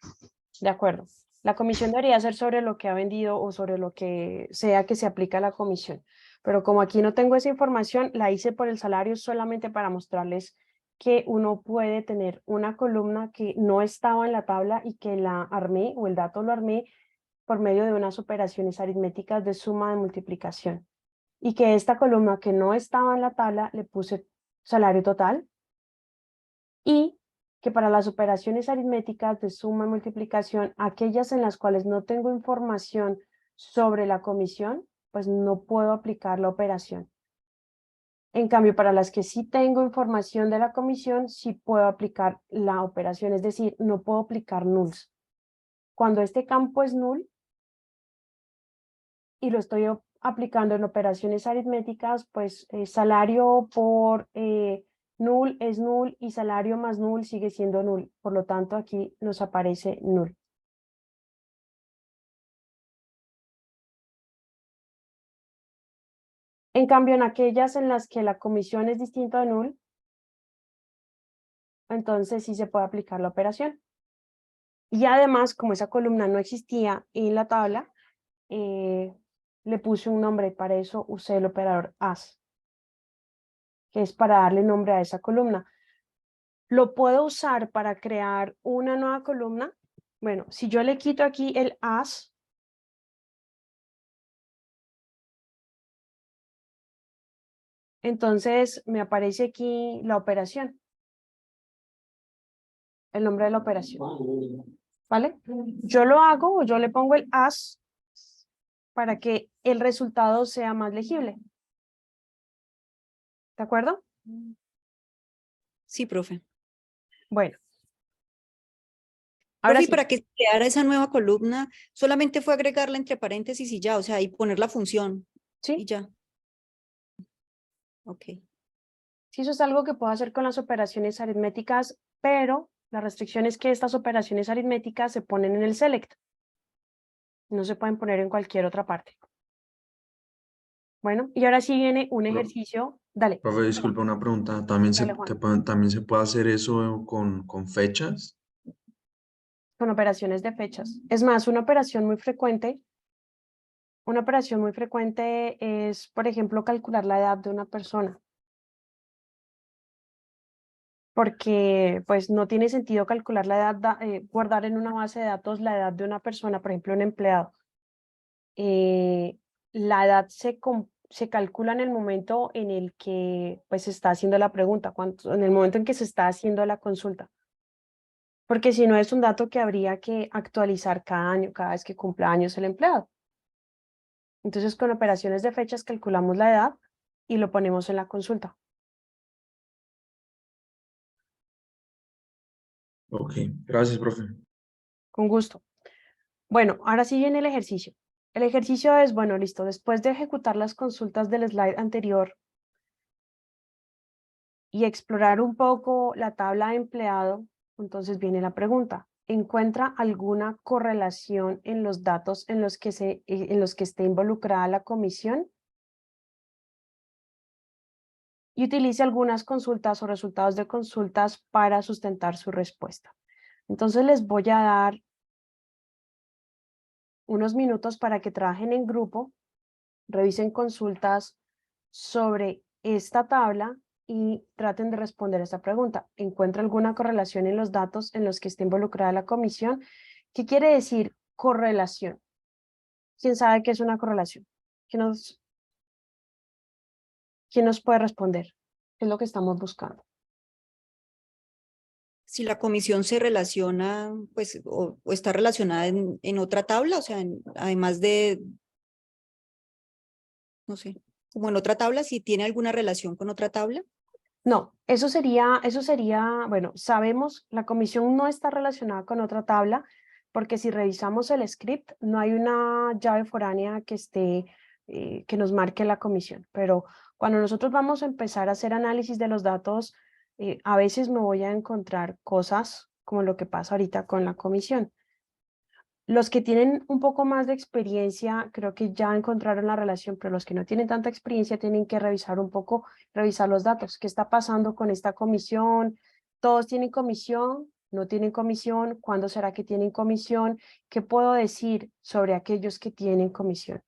de acuerdo. La comisión debería ser sobre lo que ha vendido o sobre lo que sea que se aplica la comisión. Pero como aquí no tengo esa información, la hice por el salario solamente para mostrarles que uno puede tener una columna que no estaba en la tabla y que la armé o el dato lo armé por medio de unas operaciones aritméticas de suma de multiplicación. Y que esta columna que no estaba en la tabla le puse salario total y que para las operaciones aritméticas de suma y multiplicación, aquellas en las cuales no tengo información sobre la comisión, pues no puedo aplicar la operación. En cambio, para las que sí tengo información de la comisión, sí puedo aplicar la operación, es decir, no puedo aplicar nulls. Cuando este campo es null y lo estoy aplicando en operaciones aritméticas, pues salario por null es null y salario más null sigue siendo null. Por lo tanto, aquí nos aparece null. En cambio, en aquellas en las que la comisión es distinta de null, entonces sí se puede aplicar la operación. Y además, como esa columna no existía en la tabla, le puse un nombre, para eso usé el operador as, que es para darle nombre a esa columna. Lo puedo usar para crear una nueva columna. Bueno, si yo le quito aquí el as, entonces me aparece aquí la operación, el nombre de la operación, ¿vale? Yo lo hago o yo le pongo el as para que el resultado sea más legible. ¿De acuerdo? Sí, profe. Bueno. Ahora Profe, y sí, para que se creara esa nueva columna, solamente fue agregarla entre paréntesis y ya, o sea, y poner la función sí, y ya. Ok. sí, eso es algo que puedo hacer con las operaciones aritméticas, pero la restricción es que estas operaciones aritméticas se ponen en el select. No se pueden poner en cualquier otra parte. Bueno, y ahora sí viene un ejercicio. Dale, Profe, disculpa una pregunta. ¿También dale, Juan. también se puede hacer eso con fechas? Con operaciones de fechas. Es más, una operación muy frecuente es, por ejemplo, calcular la edad de una persona. Porque pues no tiene sentido calcular la edad, guardar en una base de datos la edad de una persona, por ejemplo, un empleado. La edad se calcula en el momento en el que pues se está haciendo la pregunta, en el momento en que se está haciendo la consulta. Porque si no es un dato que habría que actualizar cada año, cada vez que cumpla años el empleado. Entonces con operaciones de fechas calculamos la edad y lo ponemos en la consulta. Ok, gracias, profe. Con gusto. Bueno, ahora sí viene el ejercicio. El ejercicio es, bueno, listo, después de ejecutar las consultas del slide anterior y explorar un poco la tabla de empleado, entonces viene la pregunta. ¿Encuentra alguna correlación en los datos en los que esté involucrada la comisión? Y utilice algunas consultas o resultados de consultas para sustentar su respuesta. Entonces les voy a dar unos minutos para que trabajen en grupo, revisen consultas sobre esta tabla y traten de responder esta pregunta. ¿Encuentra alguna correlación en los datos en los que esté involucrada la comisión? ¿Qué quiere decir correlación? ¿Quién sabe qué es una correlación? ¿Quién nos puede responder? ¿Qué es lo que estamos buscando? Si la comisión se relaciona, pues, o está relacionada en otra tabla, o sea, además de, no sé, como en otra tabla, si tiene alguna relación con otra tabla. No, eso sería, bueno, sabemos, la comisión no está relacionada con otra tabla, porque si revisamos el script, no hay una llave foránea que esté, que nos marque la comisión, pero cuando nosotros vamos a empezar a hacer análisis de los datos, a veces me voy a encontrar cosas como lo que pasa ahorita con la comisión. Los que tienen un poco más de experiencia, creo que ya encontraron la relación, pero los que no tienen tanta experiencia tienen que revisar un poco, revisar los datos. ¿Qué está pasando con esta comisión? ¿Todos tienen comisión? ¿No tienen comisión? ¿Cuándo será que tienen comisión? ¿Qué puedo decir sobre aquellos que tienen comisión?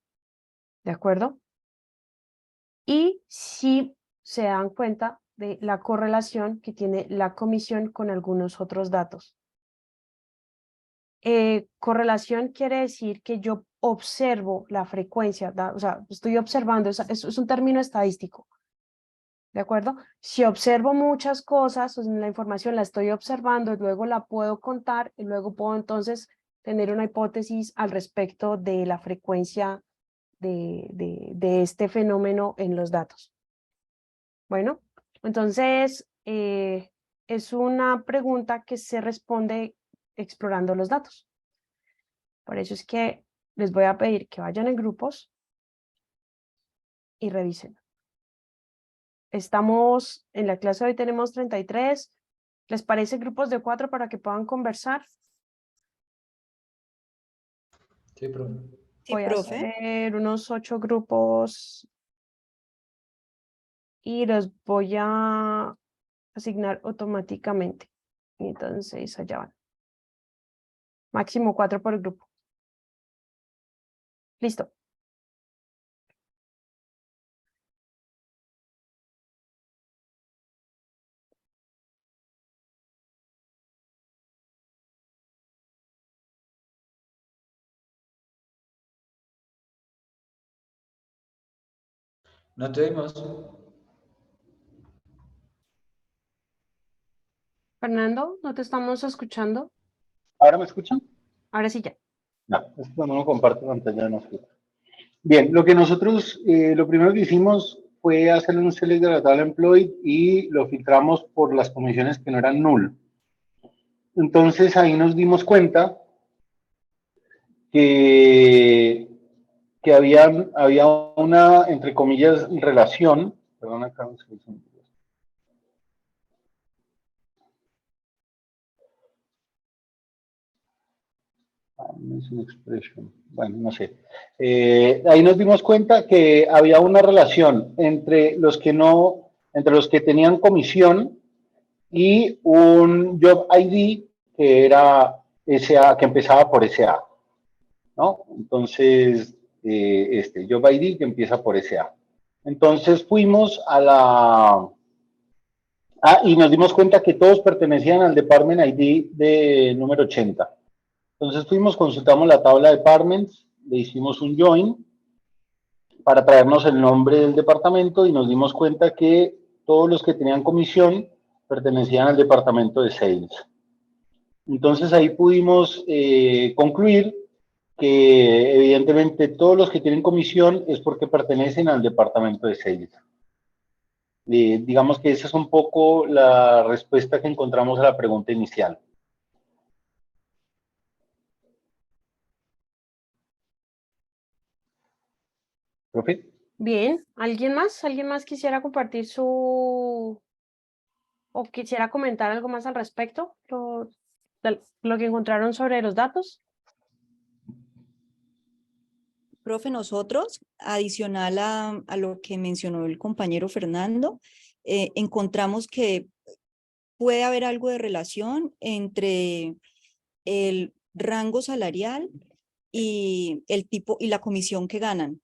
¿De acuerdo? Y si se dan cuenta de la correlación que tiene la comisión con algunos otros datos. Correlación quiere decir que yo observo la frecuencia, o sea, estoy observando, es un término estadístico, ¿de acuerdo? Si observo muchas cosas, pues, la información la estoy observando, y luego la puedo contar y luego puedo entonces tener una hipótesis al respecto de la frecuencia de este fenómeno en los datos. Bueno, entonces es una pregunta que se responde explorando los datos. Por eso es que les voy a pedir que vayan en grupos y revisen. Estamos en la clase de hoy, tenemos 33. ¿Les parece grupos de 4 para que puedan conversar? Sí, profe. Sí, Voy a profe. hacer unos 8 grupos y los voy a asignar automáticamente. Y entonces allá van. Máximo 4 por grupo. Listo. No te oímos. Fernando, ¿no te estamos escuchando? ¿Ahora me escuchan? Ahora sí ya. No, es que cuando uno comparte pantalla no escucha. Bien, lo que nosotros, lo primero que hicimos fue hacer un select de la tabla employed y lo filtramos por las comisiones que no eran null. Entonces ahí nos dimos cuenta que, había una, entre comillas, relación, perdón, acá un segundo. Bueno, no sé. Ahí nos dimos cuenta que había una relación entre los que no, entre los que tenían comisión y un job ID que era SA, que empezaba por SA, ¿no? Entonces, este job ID que empieza por SA. Entonces fuimos a la... y nos dimos cuenta que todos pertenecían al Department ID de número 80. Entonces fuimos, consultamos la tabla de departments, le hicimos un join para traernos el nombre del departamento y nos dimos cuenta que todos los que tenían comisión pertenecían al departamento de sales. Entonces ahí pudimos concluir que evidentemente todos los que tienen comisión es porque pertenecen al departamento de sales. Digamos que esa es un poco la respuesta que encontramos a la pregunta inicial. ¿Profe? Bien, ¿alguien más? ¿Alguien más quisiera compartir su o quisiera comentar algo más al respecto? Lo que encontraron sobre los datos. Profe, nosotros, adicional a lo que mencionó el compañero Fernando, encontramos que puede haber algo de relación entre el rango salarial y el tipo y la comisión que ganan.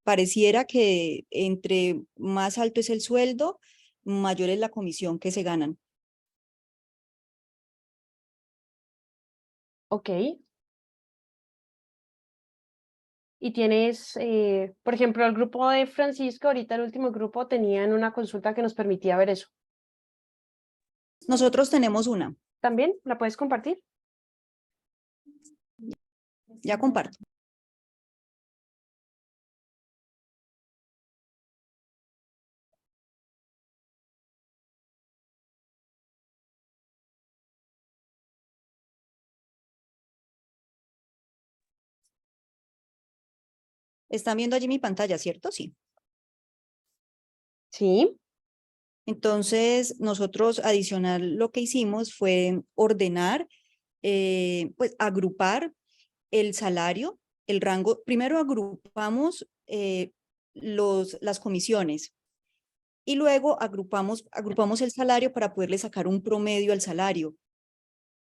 Pareciera que entre más alto es el sueldo, mayor es la comisión que se ganan. Ok. Y tienes, por ejemplo, el grupo de Francisco, ahorita el último grupo tenían una consulta que nos permitía ver eso. Nosotros tenemos una. ¿También? ¿La puedes compartir? Ya comparto. Están viendo allí mi pantalla, ¿cierto? Sí. Sí. Entonces, nosotros adicional lo que hicimos fue ordenar, pues agrupar el salario, el rango. Primero agrupamos las comisiones y luego agrupamos el salario para poderle sacar un promedio al salario.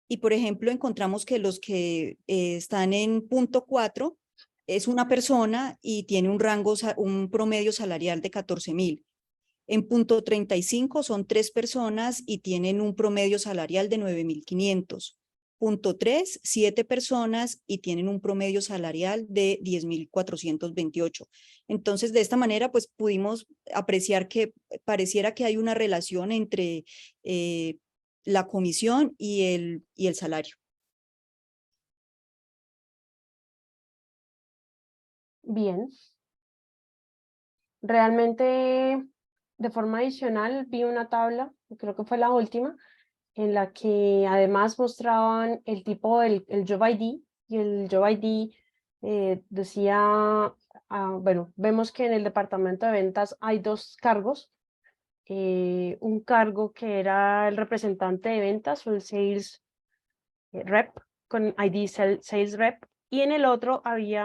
Y, por ejemplo, encontramos que los que están en punto 4 es una persona y tiene un promedio salarial de 14,000. En punto 35 son 3 personas y tienen un promedio salarial de 9,500. Punto 3, 7 personas y tienen un promedio salarial de 10,428. Entonces, de esta manera, pues pudimos apreciar que pareciera que hay una relación entre la comisión y el salario. Bien. Realmente, de forma adicional, vi una tabla, creo que fue la última, en la que además mostraban el tipo del el Job ID, y el Job ID decía, bueno, vemos que en el departamento de ventas hay 2 cargos, un cargo que era el representante de ventas o el Sales Rep, con ID Sales Rep, y en el otro había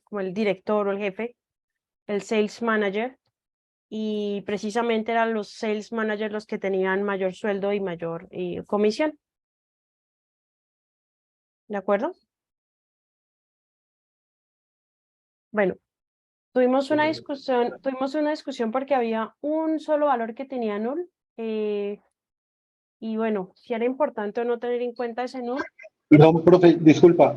como el director o el jefe, el Sales Manager, y precisamente eran los sales managers los que tenían mayor sueldo y mayor comisión. ¿De acuerdo? Bueno, tuvimos una discusión porque había un solo valor que tenía null. Y bueno, si era importante o no tener en cuenta ese null. Perdón, profe, disculpa.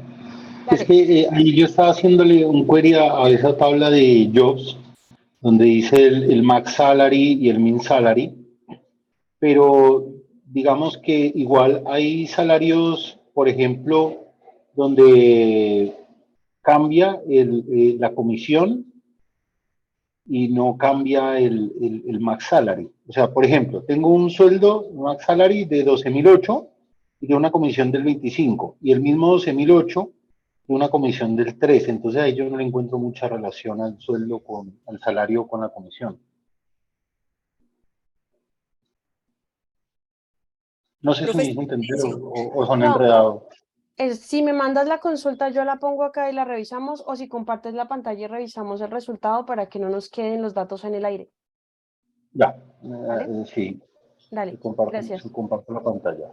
Es Dale. que ahí yo estaba haciéndole un query a esa tabla de jobs, donde dice el max salary y el min salary, pero digamos que igual hay salarios, por ejemplo, donde cambia la comisión y no cambia el max salary. O sea, por ejemplo, tengo un sueldo max salary de 12.008 y de una comisión del 25, y el mismo 12.008 de una comisión del 3. Entonces ahí yo no le encuentro mucha relación al sueldo al salario con la comisión. No sé si me hizo entender o son No. enredados. Si me mandas la consulta, yo la pongo acá y la revisamos, o si compartes la pantalla y revisamos el resultado para que no nos queden los datos en el aire. Ya, ¿Vale? sí. Dale, gracias. Comparto la pantalla.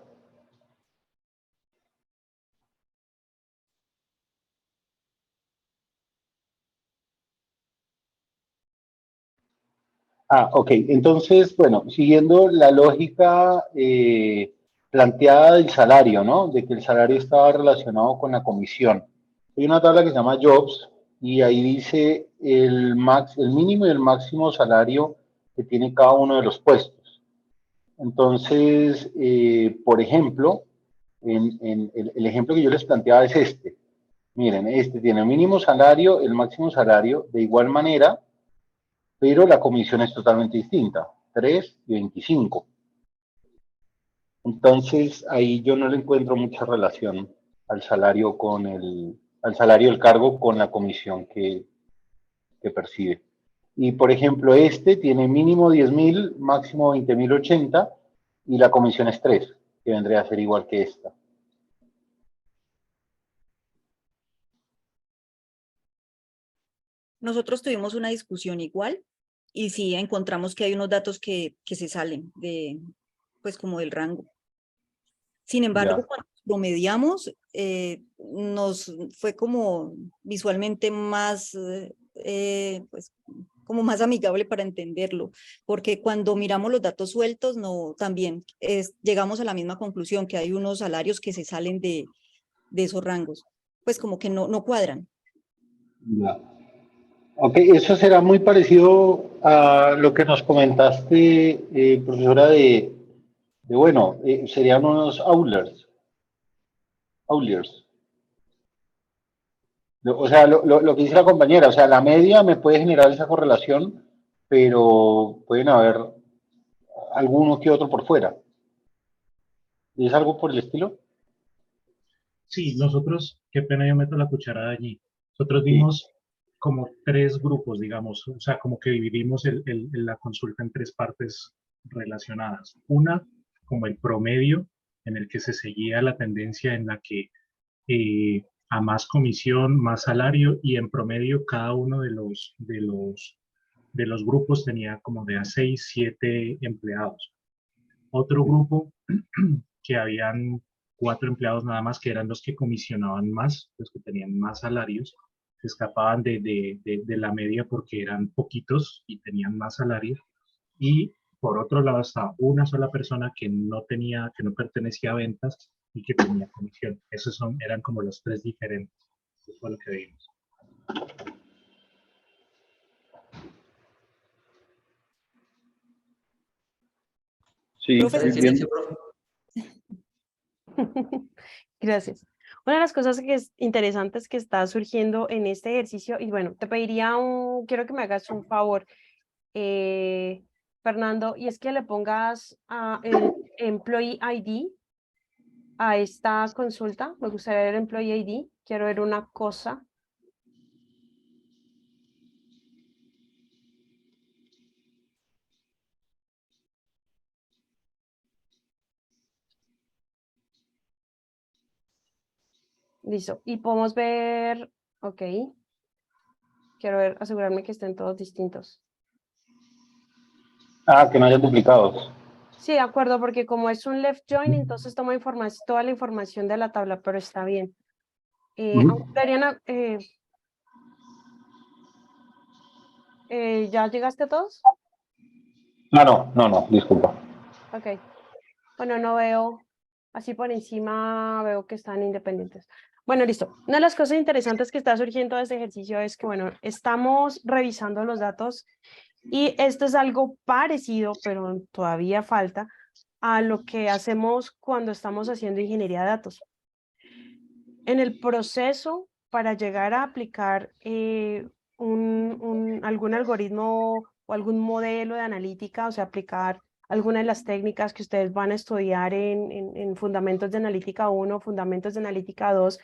Ok. Entonces, bueno, siguiendo la lógica planteada del salario, ¿no? De que el salario estaba relacionado con la comisión. Hay una tabla que se llama Jobs y ahí dice el mínimo y el máximo salario que tiene cada uno de los puestos. Entonces, por ejemplo, el ejemplo que yo les planteaba es este. Miren, este tiene el mínimo salario, el máximo salario, de igual manera, pero la comisión es totalmente distinta, 3 y 25. Entonces, ahí yo no le encuentro mucha relación al salario al salario del cargo con la comisión que percibe. Y, por ejemplo, este tiene mínimo 10.000, máximo 20.080 y la comisión es 3, que vendría a ser igual que esta. Nosotros tuvimos una discusión igual y sí encontramos que hay unos datos que se salen de, pues como del rango. Sin embargo, Ya. cuando promediamos, nos fue como visualmente más, pues, como más amigable para entenderlo, porque cuando miramos los datos sueltos, no, también llegamos a la misma conclusión, que hay unos salarios que se salen de esos rangos, pues como que no cuadran. Ya. Ok, eso será muy parecido a lo que nos comentaste, profesora, bueno, serían unos outliers. O sea, lo que dice la compañera, o sea, la media me puede generar esa correlación, pero pueden haber alguno que otro por fuera. ¿Es algo por el estilo? Sí, nosotros, qué pena yo meto la cucharada allí. Nosotros Sí. vimos como 3 grupos, digamos, o sea, como que dividimos la consulta en 3 partes relacionadas. Una, como el promedio, en el que se seguía la tendencia en la que a más comisión, más salario, y en promedio cada uno de los grupos tenía como de a 6, 7 empleados. Otro grupo que habían 4 empleados nada más, que eran los que comisionaban más, los que tenían más salarios, se escapaban de la media porque eran poquitos y tenían más salarios. Y por otro lado estaba una sola persona que no pertenecía a ventas y que tenía comisión. Esos eran como los 3 diferentes. Eso fue lo que vimos. Sí, Profe, Está en bien. silencio, profe. Gracias. Una de las cosas que es interesantes que está surgiendo en este ejercicio, y bueno, te pediría quiero que me hagas un favor, Fernando, y es que le pongas el Employee ID a esta consulta. Me gustaría ver el Employee ID. Quiero ver una cosa. Listo. Y podemos ver, ok. Quiero ver, asegurarme que estén todos distintos. Ah, que no haya duplicados. Sí, de acuerdo, porque como es un left join, entonces toma toda la información de la tabla, pero está bien. Dariana, ¿ya llegaste a todos? Ah, no, disculpa. Ok. Bueno, no veo, así por encima veo que están independientes. Bueno, listo. Una de las cosas interesantes que está surgiendo de este ejercicio es que, bueno, estamos revisando los datos y esto es algo parecido, pero todavía falta, a lo que hacemos cuando estamos haciendo ingeniería de datos. En el proceso para llegar a aplicar algún algoritmo o algún modelo de analítica, o sea, aplicar alguna de las técnicas que ustedes van a estudiar en Fundamentos de Analítica 1, Fundamentos de Analítica 2,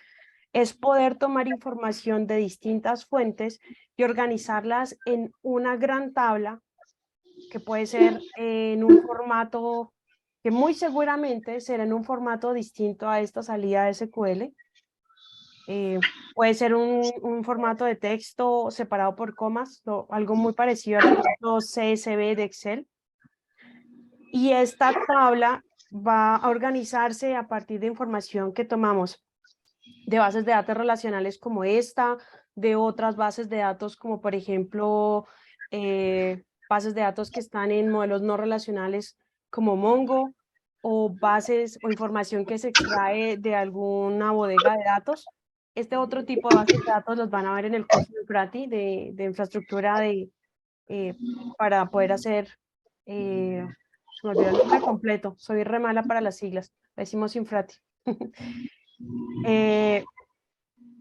es poder tomar información de distintas fuentes y organizarlas en una gran tabla que puede ser en un formato que muy seguramente será en un formato distinto a esta salida SQL. Puede ser un formato de texto separado por comas, algo muy parecido al formato CSV de Excel. Y esta tabla va a organizarse a partir de información que tomamos de bases de datos relacionales como esta, de otras bases de datos como por ejemplo bases de datos que están en modelos no relacionales como Mongo, o bases o información que se extrae de alguna bodega de datos. Este otro tipo de bases de datos los van a ver en el curso de Infrati de infraestructura para poder hacer, se me olvidó el nombre completo, soy re mala para las siglas, decimos Infrati.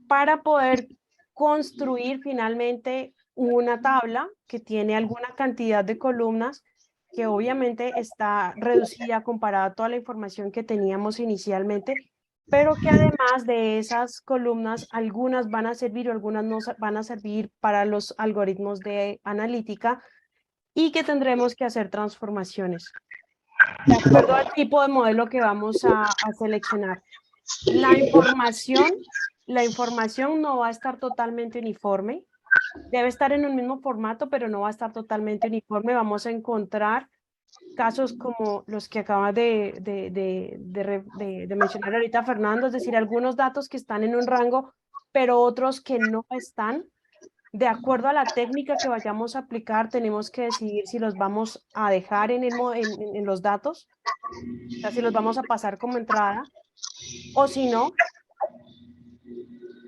Para poder construir finalmente una tabla que tiene alguna cantidad de columnas que obviamente está reducida comparada a toda la información que teníamos inicialmente, pero que además de esas columnas, algunas van a servir o algunas no van a servir para los algoritmos de analítica y que tendremos que hacer transformaciones de acuerdo al tipo de modelo que vamos a seleccionar. La información no va a estar totalmente uniforme, debe estar en un mismo formato, pero no va a estar totalmente uniforme. Vamos a encontrar casos como los que acaba de mencionar ahorita Fernando, es decir, algunos datos que están en un rango, pero otros que no están. De acuerdo a la técnica que vayamos a aplicar, tenemos que decidir si los vamos a dejar en los datos, o sea, si los vamos a pasar como entrada, o si no,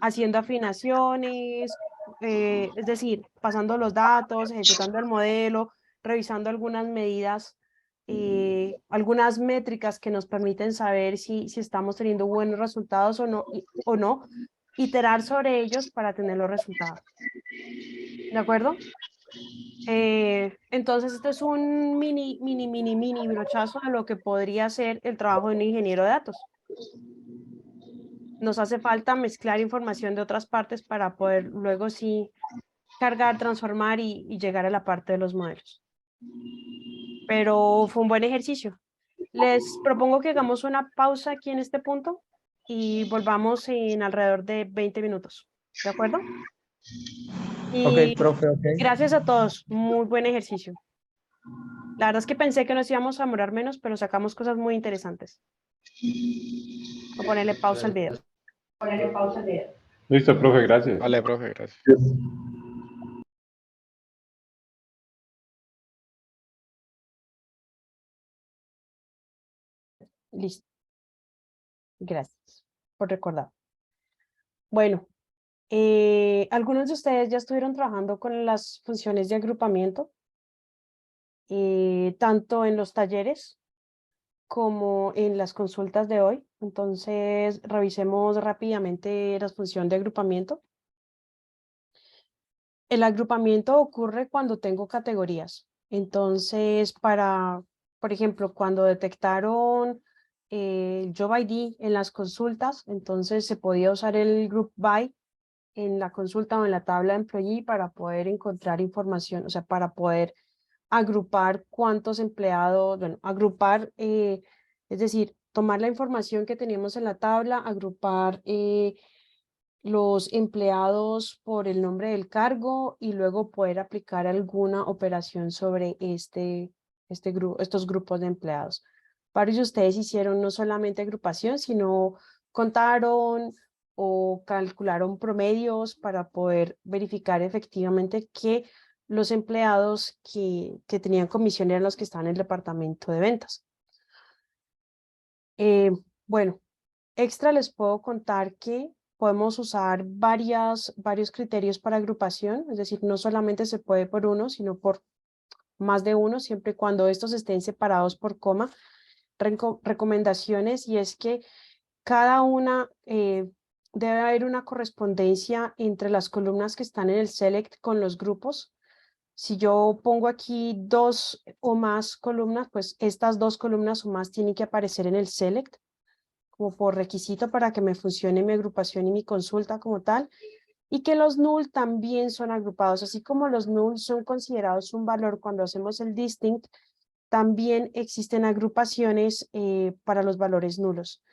haciendo afinaciones, es decir, pasando los datos, ejecutando el modelo, revisando algunas medidas, algunas métricas que nos permiten saber si estamos teniendo buenos resultados o no, iterar sobre ellos para tener los resultados. ¿De acuerdo? Entonces, este es un mini brochazo de lo que podría ser el trabajo de un ingeniero de datos. Nos hace falta mezclar información de otras partes para poder luego sí cargar, transformar y llegar a la parte de los modelos. Pero fue un buen ejercicio. Les propongo que hagamos una pausa aquí en este punto y volvamos en alrededor de 20 minutos. ¿De acuerdo? Y Ok, profe, ok. gracias a todos. Muy buen ejercicio. La verdad es que pensé que nos íbamos a demorar menos, pero sacamos cosas muy interesantes. Voy a ponerle pausa al video. Listo, profe, gracias. Vale, profe, gracias. Listo. Gracias por recordar. Bueno, algunos de ustedes ya estuvieron trabajando con las funciones de agrupamiento, tanto en los talleres como en las consultas de hoy. Entonces, revisemos rápidamente la función de agrupamiento. El agrupamiento ocurre cuando tengo categorías. Entonces, por ejemplo, cuando detectaron el Job ID en las consultas, entonces se podía usar el Group By en la consulta o en la tabla de employee para poder encontrar información, o sea, para poder agrupar cuántos empleados, bueno, agrupar, es decir, tomar la información que teníamos en la tabla, agrupar los empleados por el nombre del cargo y luego poder aplicar alguna operación sobre estos grupos de empleados. Varios de ustedes hicieron no solamente agrupación, sino contaron o calcularon promedios para poder verificar efectivamente que los empleados que tenían comisión eran los que estaban en el departamento de ventas. Bueno, extra les puedo contar que podemos usar varios criterios para agrupación, es decir, no solamente se puede por uno, sino por más de uno, siempre y cuando estos estén separados por coma. Recomendaciones, y es que cada una debe haber una correspondencia entre las columnas que están en el select con los grupos. Si yo pongo aquí 2 o más columnas, pues estas 2 columnas o más tienen que aparecer en el select como por requisito para que me funcione mi agrupación y mi consulta como tal, y que los null también son agrupados, así como los null son considerados un valor cuando hacemos el distinct, también existen agrupaciones para los valores nulos.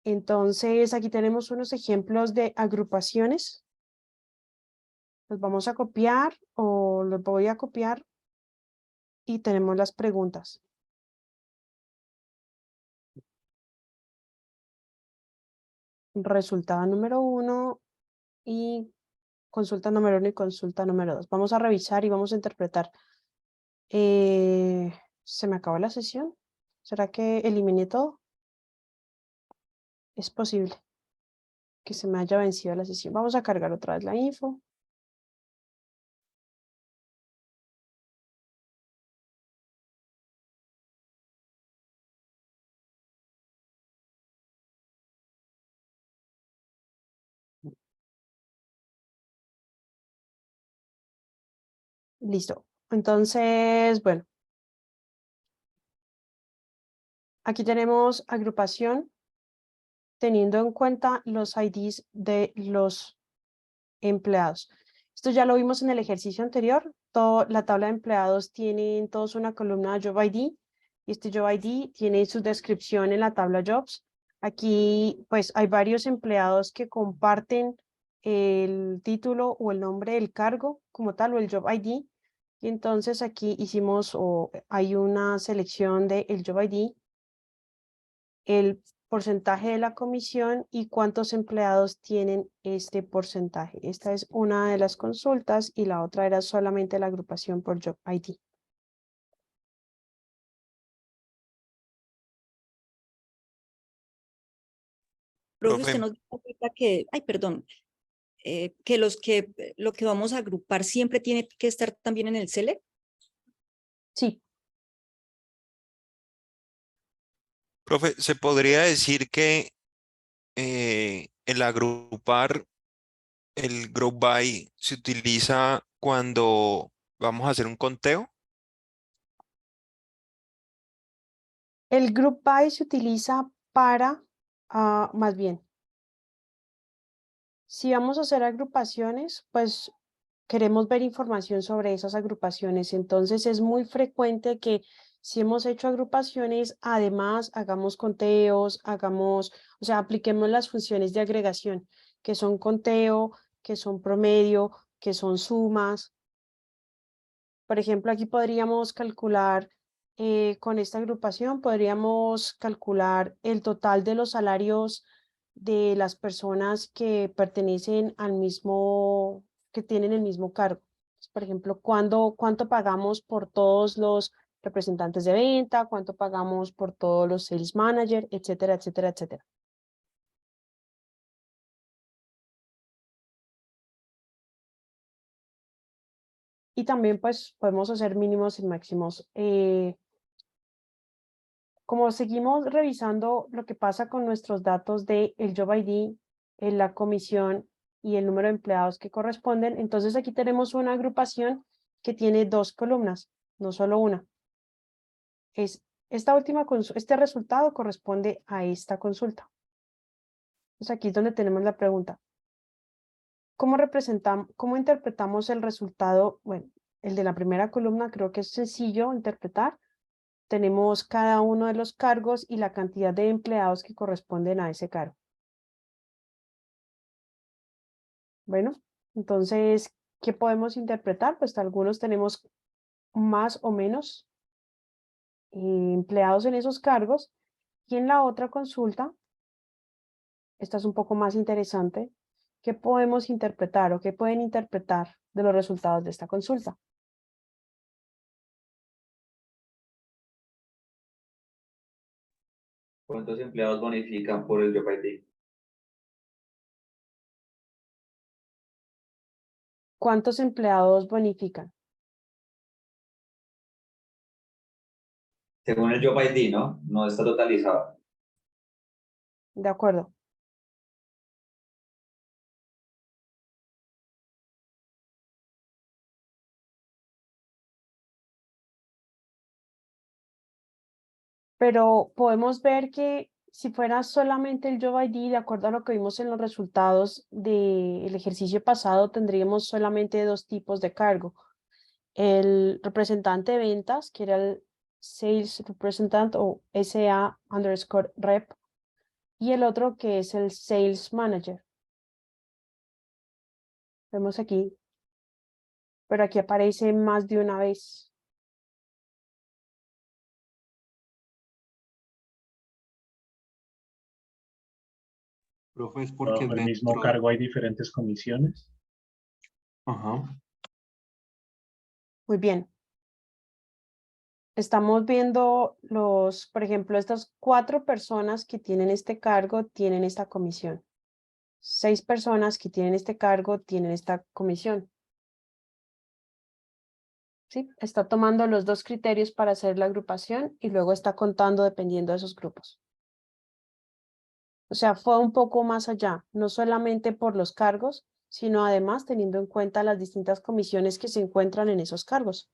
Entonces, aquí tenemos unos ejemplos de agrupaciones. Los vamos a copiar o los voy a copiar y tenemos las preguntas. Resultado número 1 y consulta número 1 y consulta número 2. Vamos a revisar y vamos a interpretar. ¿Se me acabó la sesión? ¿Será que eliminé todo? Es posible que se me haya vencido la sesión. Vamos a cargar otra vez la info. Listo. Entonces, bueno. Aquí tenemos agrupación teniendo en cuenta los IDs de los empleados. Esto ya lo vimos en el ejercicio anterior. La tabla de empleados tienen todos una columna Job ID y este Job ID tiene su descripción en la tabla Jobs. Aquí pues hay varios empleados que comparten el título o el nombre del cargo como tal o el Job ID. Y entonces aquí hicimos o hay una selección del Job ID, el porcentaje de la comisión y cuántos empleados tienen este porcentaje. Esta es una de las consultas y la otra era solamente la agrupación por Job ID. Profe, usted Profe, nos dijo ahorita que, ay, perdón, que lo que vamos a agrupar siempre tiene que estar también en el select. Sí, profe, ¿se podría decir que el agrupar el group by se utiliza cuando vamos a hacer un conteo? el group by se utiliza para, más bien, si vamos a hacer agrupaciones, pues queremos ver información sobre esas agrupaciones. Entonces es muy frecuente que si hemos hecho agrupaciones, además hagamos conteos, o sea, apliquemos las funciones de agregación, que son conteo, que son promedio, que son sumas. Por ejemplo, aquí podríamos calcular, con esta agrupación, podríamos calcular el total de los salarios de las personas que pertenecen al mismo, que tienen el mismo cargo. Por ejemplo, cuánto pagamos por todos los representantes de venta, cuánto pagamos por todos los sales managers, etcétera, etcétera, etcétera. Y también pues podemos hacer mínimos y máximos. Como seguimos revisando lo que pasa con nuestros datos de el Job ID, la comisión y el número de empleados que corresponden, entonces aquí tenemos una agrupación que tiene 2 columnas, no solo una. Este resultado corresponde a esta consulta. Entonces aquí es donde tenemos la pregunta. ¿Cómo interpretamos el resultado? Bueno, el de la primera columna creo que es sencillo interpretar. Tenemos cada uno de los cargos y la cantidad de empleados que corresponden a ese cargo. Bueno, entonces, ¿qué podemos interpretar? Pues algunos tenemos más o menos empleados en esos cargos. Y en la otra consulta, esta es un poco más interesante, ¿qué podemos interpretar o qué pueden interpretar de los resultados de esta consulta? ¿Cuántos empleados bonifican por el Job ID? ¿Cuántos empleados bonifican? Según el Job ID, ¿no? No está totalizado. De acuerdo. Pero podemos ver que si fuera solamente el Job ID, de acuerdo a lo que vimos en los resultados del ejercicio pasado, tendríamos solamente dos tipos de cargo. El representante de ventas, que era el Sales Representative o SA_rep, y el otro que es el Sales Manager. Vemos aquí, pero aquí aparece más de una vez. Profe, es porque Bajo el mismo dentro... cargo hay diferentes comisiones. Ajá. Muy bien. Estamos viendo por ejemplo, estas 4 personas que tienen este cargo tienen esta comisión. 6 personas que tienen este cargo tienen esta comisión. ¿Sí? Está tomando los dos criterios para hacer la agrupación y luego está contando dependiendo de esos grupos. O sea, fue un poco más allá, no solamente por los cargos, sino además teniendo en cuenta las distintas comisiones que se encuentran en esos cargos.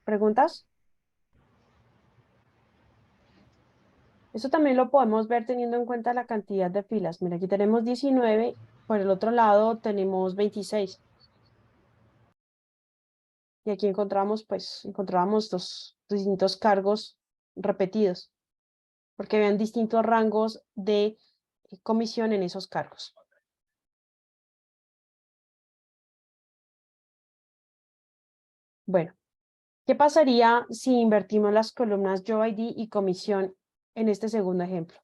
¿Preguntas? Eso también lo podemos ver teniendo en cuenta la cantidad de filas. Mira, aquí tenemos 19, por el otro lado tenemos 26. Y aquí encontrábamos dos distintos cargos repetidos, porque habían distintos rangos de comisión en esos cargos. Bueno, ¿qué pasaría si invertimos las columnas Job ID y comisión en este segundo ejemplo?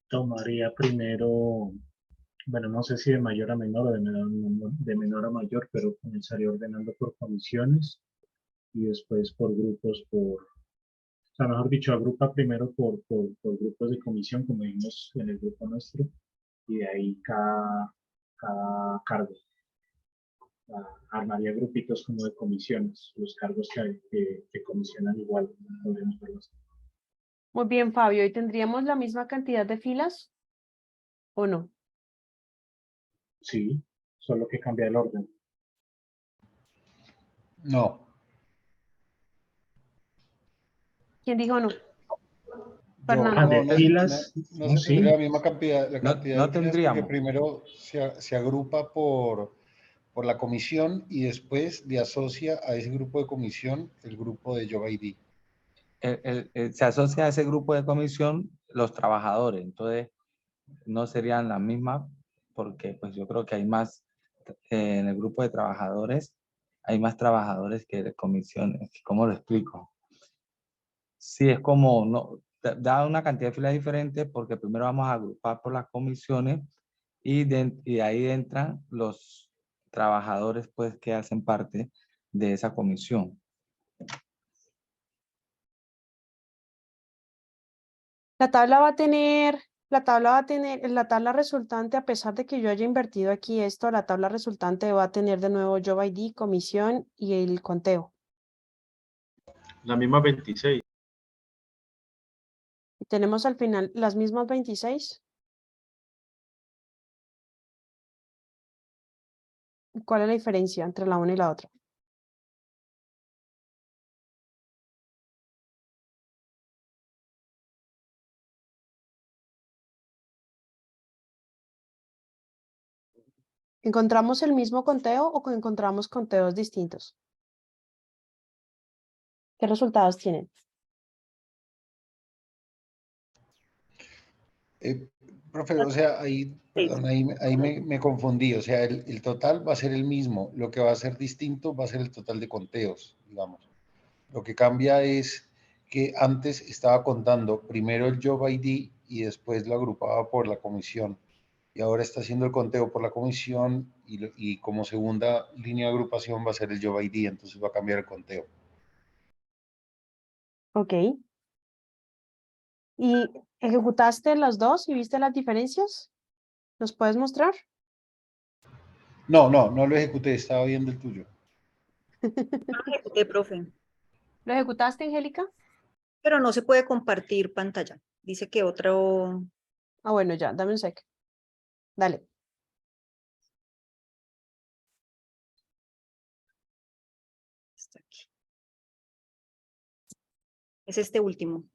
Tomaría primero, bueno, no sé si de mayor a menor o de menor a mayor, pero comenzaría ordenando por comisiones y después por grupos, o sea, mejor dicho, agrupa primero por grupos de comisión, como vimos en el grupo nuestro, y de ahí cada cargo. Armaría grupitos como de comisiones, los cargos que comisionan igual, podríamos verlo así. Muy bien, Fabio. ¿Y tendríamos la misma cantidad de filas o no? Sí, solo que cambia el orden. No. ¿Quién dijo no? Ah, Fernando. de filas, No se sí. tendría la misma cantidad, No- cantidad no de filas porque tendríamos. primero se agrupa por la comisión y después le asocia a ese grupo de comisión el grupo de Job ID. Se asocia a ese grupo de comisión los trabajadores, entonces no serían las mismas porque pues yo creo que hay más en el grupo de trabajadores, hay más trabajadores que de comisiones. ¿Cómo lo explico? Sí, es como, no, da una cantidad de filas diferentes porque primero vamos a agrupar por las comisiones y ahí entran los trabajadores pues que hacen parte de esa comisión. La tabla va a tener, la tabla resultante, a pesar de que yo haya invertido aquí esto, la tabla resultante va a tener de nuevo Job ID, comisión y el conteo. La misma 26. Y tenemos al final las mismas 26. ¿Cuál es la diferencia entre la una y la otra? ¿Encontramos el mismo conteo o encontramos conteos distintos? ¿Qué resultados tienen? Profe, o sea, ahí, perdón, ahí me confundí. O sea, el total va a ser el mismo. Lo que va a ser distinto va a ser el total de conteos, digamos. Lo que cambia es que antes estaba contando primero el Job ID y después lo agrupaba por la comisión. Y ahora está haciendo el conteo por la comisión y como segunda línea de agrupación va a ser el Job ID, entonces va a cambiar el conteo. Ok. ¿Y ejecutaste los dos y viste las diferencias? ¿Los puedes mostrar? No lo ejecuté, estaba viendo el tuyo. Ejecuté, profe, ¿Lo ejecutaste, Angélica? pero no se puede compartir pantalla. Dice que otro... Ah, bueno, ya, dame un sec. Dale. Está aquí. Es este último.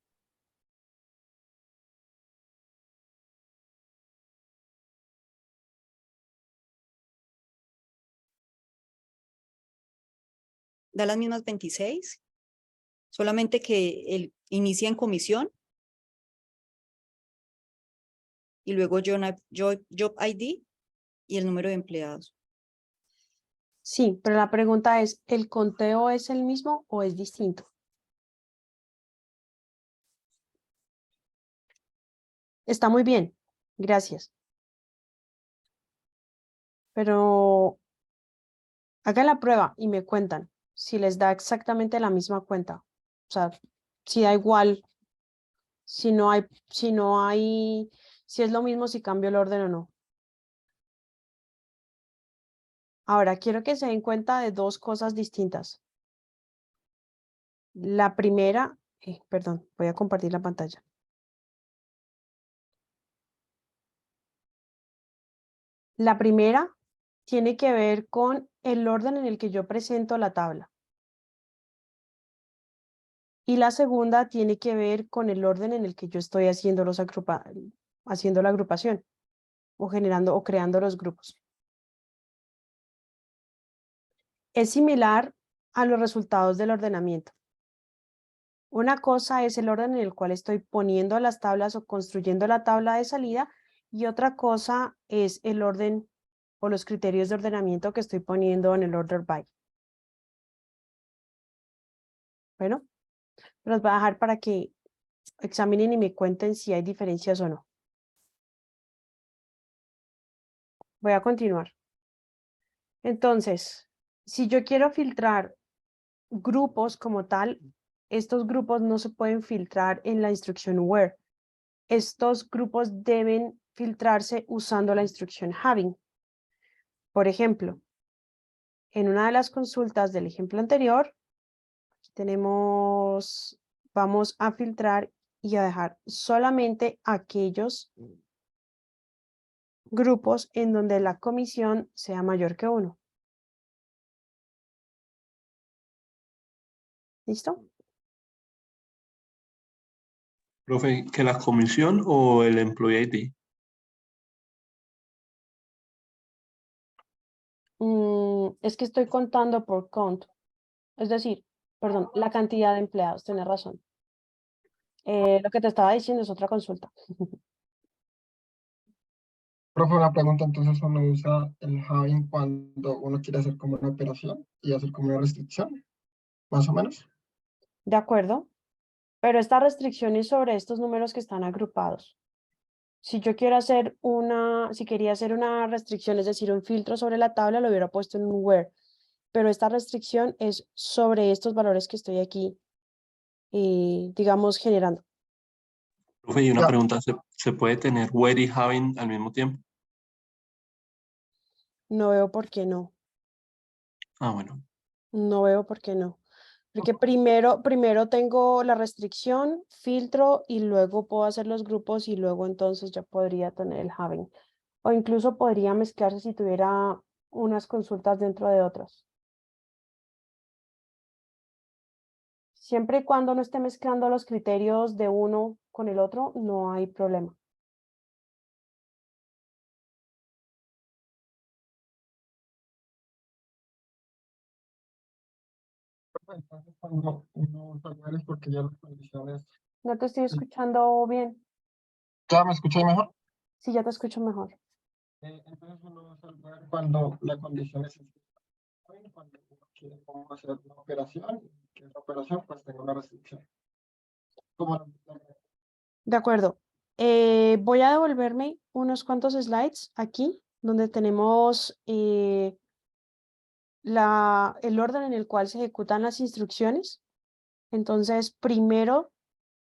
Da las mismas 26, solamente que inicia en comisión y luego Job ID y el número de empleados. Sí, pero la pregunta es, ¿el conteo es el mismo o es distinto? Está muy bien, gracias. Pero hagan la prueba y me cuentan si les da exactamente la misma cuenta. O sea, si da igual, si es lo mismo si cambio el orden o no. Ahora, quiero que se den cuenta de dos cosas distintas. La primera, perdón, voy a compartir la pantalla. La primera tiene que ver con el orden en el que yo presento la tabla. Y la segunda tiene que ver con el orden en el que yo estoy haciendo haciendo la agrupación o generando o creando los grupos. Es similar a los resultados del ordenamiento. Una cosa es el orden en el cual estoy poniendo las tablas o construyendo la tabla de salida y otra cosa es el orden o los criterios de ordenamiento que estoy poniendo en el order by. Bueno, los voy a dejar para que examinen y me cuenten si hay diferencias o no. Voy a continuar. Entonces, si yo quiero filtrar grupos como tal, estos grupos no se pueden filtrar en la instrucción where. Estos grupos deben filtrarse usando la instrucción having. Por ejemplo, en una de las consultas del ejemplo anterior, vamos a filtrar y a dejar solamente aquellos grupos en donde la comisión sea mayor que 1. ¿Listo? Profe, ¿que la comisión o el employee ID? Es que estoy contando por count. Es decir, perdón, la cantidad de empleados, tienes razón. Lo que te estaba diciendo es otra consulta. Profe, una pregunta, entonces uno usa el having cuando uno quiere hacer como una operación y hacer como una restricción, más o menos. De acuerdo, pero esta restricción es sobre estos números que están agrupados. Si yo quiero si quería hacer una restricción, es decir, un filtro sobre la tabla, lo hubiera puesto en un where, pero esta restricción es sobre estos valores que estoy aquí, digamos, generando. Profe, y una pregunta, ¿se puede tener where y having al mismo tiempo? No veo por qué no. Ah, bueno. No veo por qué no. Porque primero tengo la restricción, filtro y luego puedo hacer los grupos y luego entonces ya podría tener el having. O incluso podría mezclarse si tuviera unas consultas dentro de otras. Siempre y cuando no esté mezclando los criterios de uno con el otro, no hay problema. Entonces, cuando uno usa where es porque ya las condiciones. No te estoy escuchando bien. ¿Ya me escuché mejor? Sí, ya te escucho mejor. Entonces uno usa el where cuando la condición es cuando uno quiere cómo hacer una operación, que esa operación pues tenga una restricción. De acuerdo. Voy a devolverme unos cuantos slides aquí, donde tenemos el orden en el cual se ejecutan las instrucciones. Entonces, primero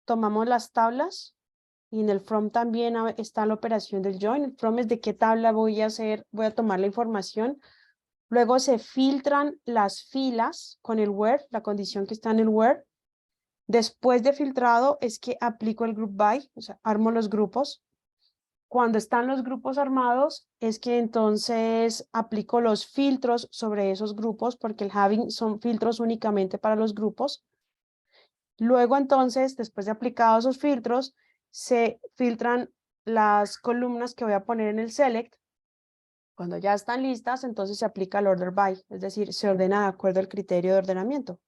tomamos las tablas y en el from también está la operación del join. El from es de qué tabla voy a hacer, voy a tomar la información. Luego se filtran las filas con el where, la condición que está en el where. Después de filtrado es que aplico el group by, o sea, armo los grupos. Cuando están los grupos armados es que entonces aplico los filtros sobre esos grupos porque el having son filtros únicamente para los grupos. Luego entonces, después de aplicados esos filtros, se filtran las columnas que voy a poner en el select. Cuando ya están listas, entonces se aplica el order by, es decir, se ordena de acuerdo al criterio de ordenamiento.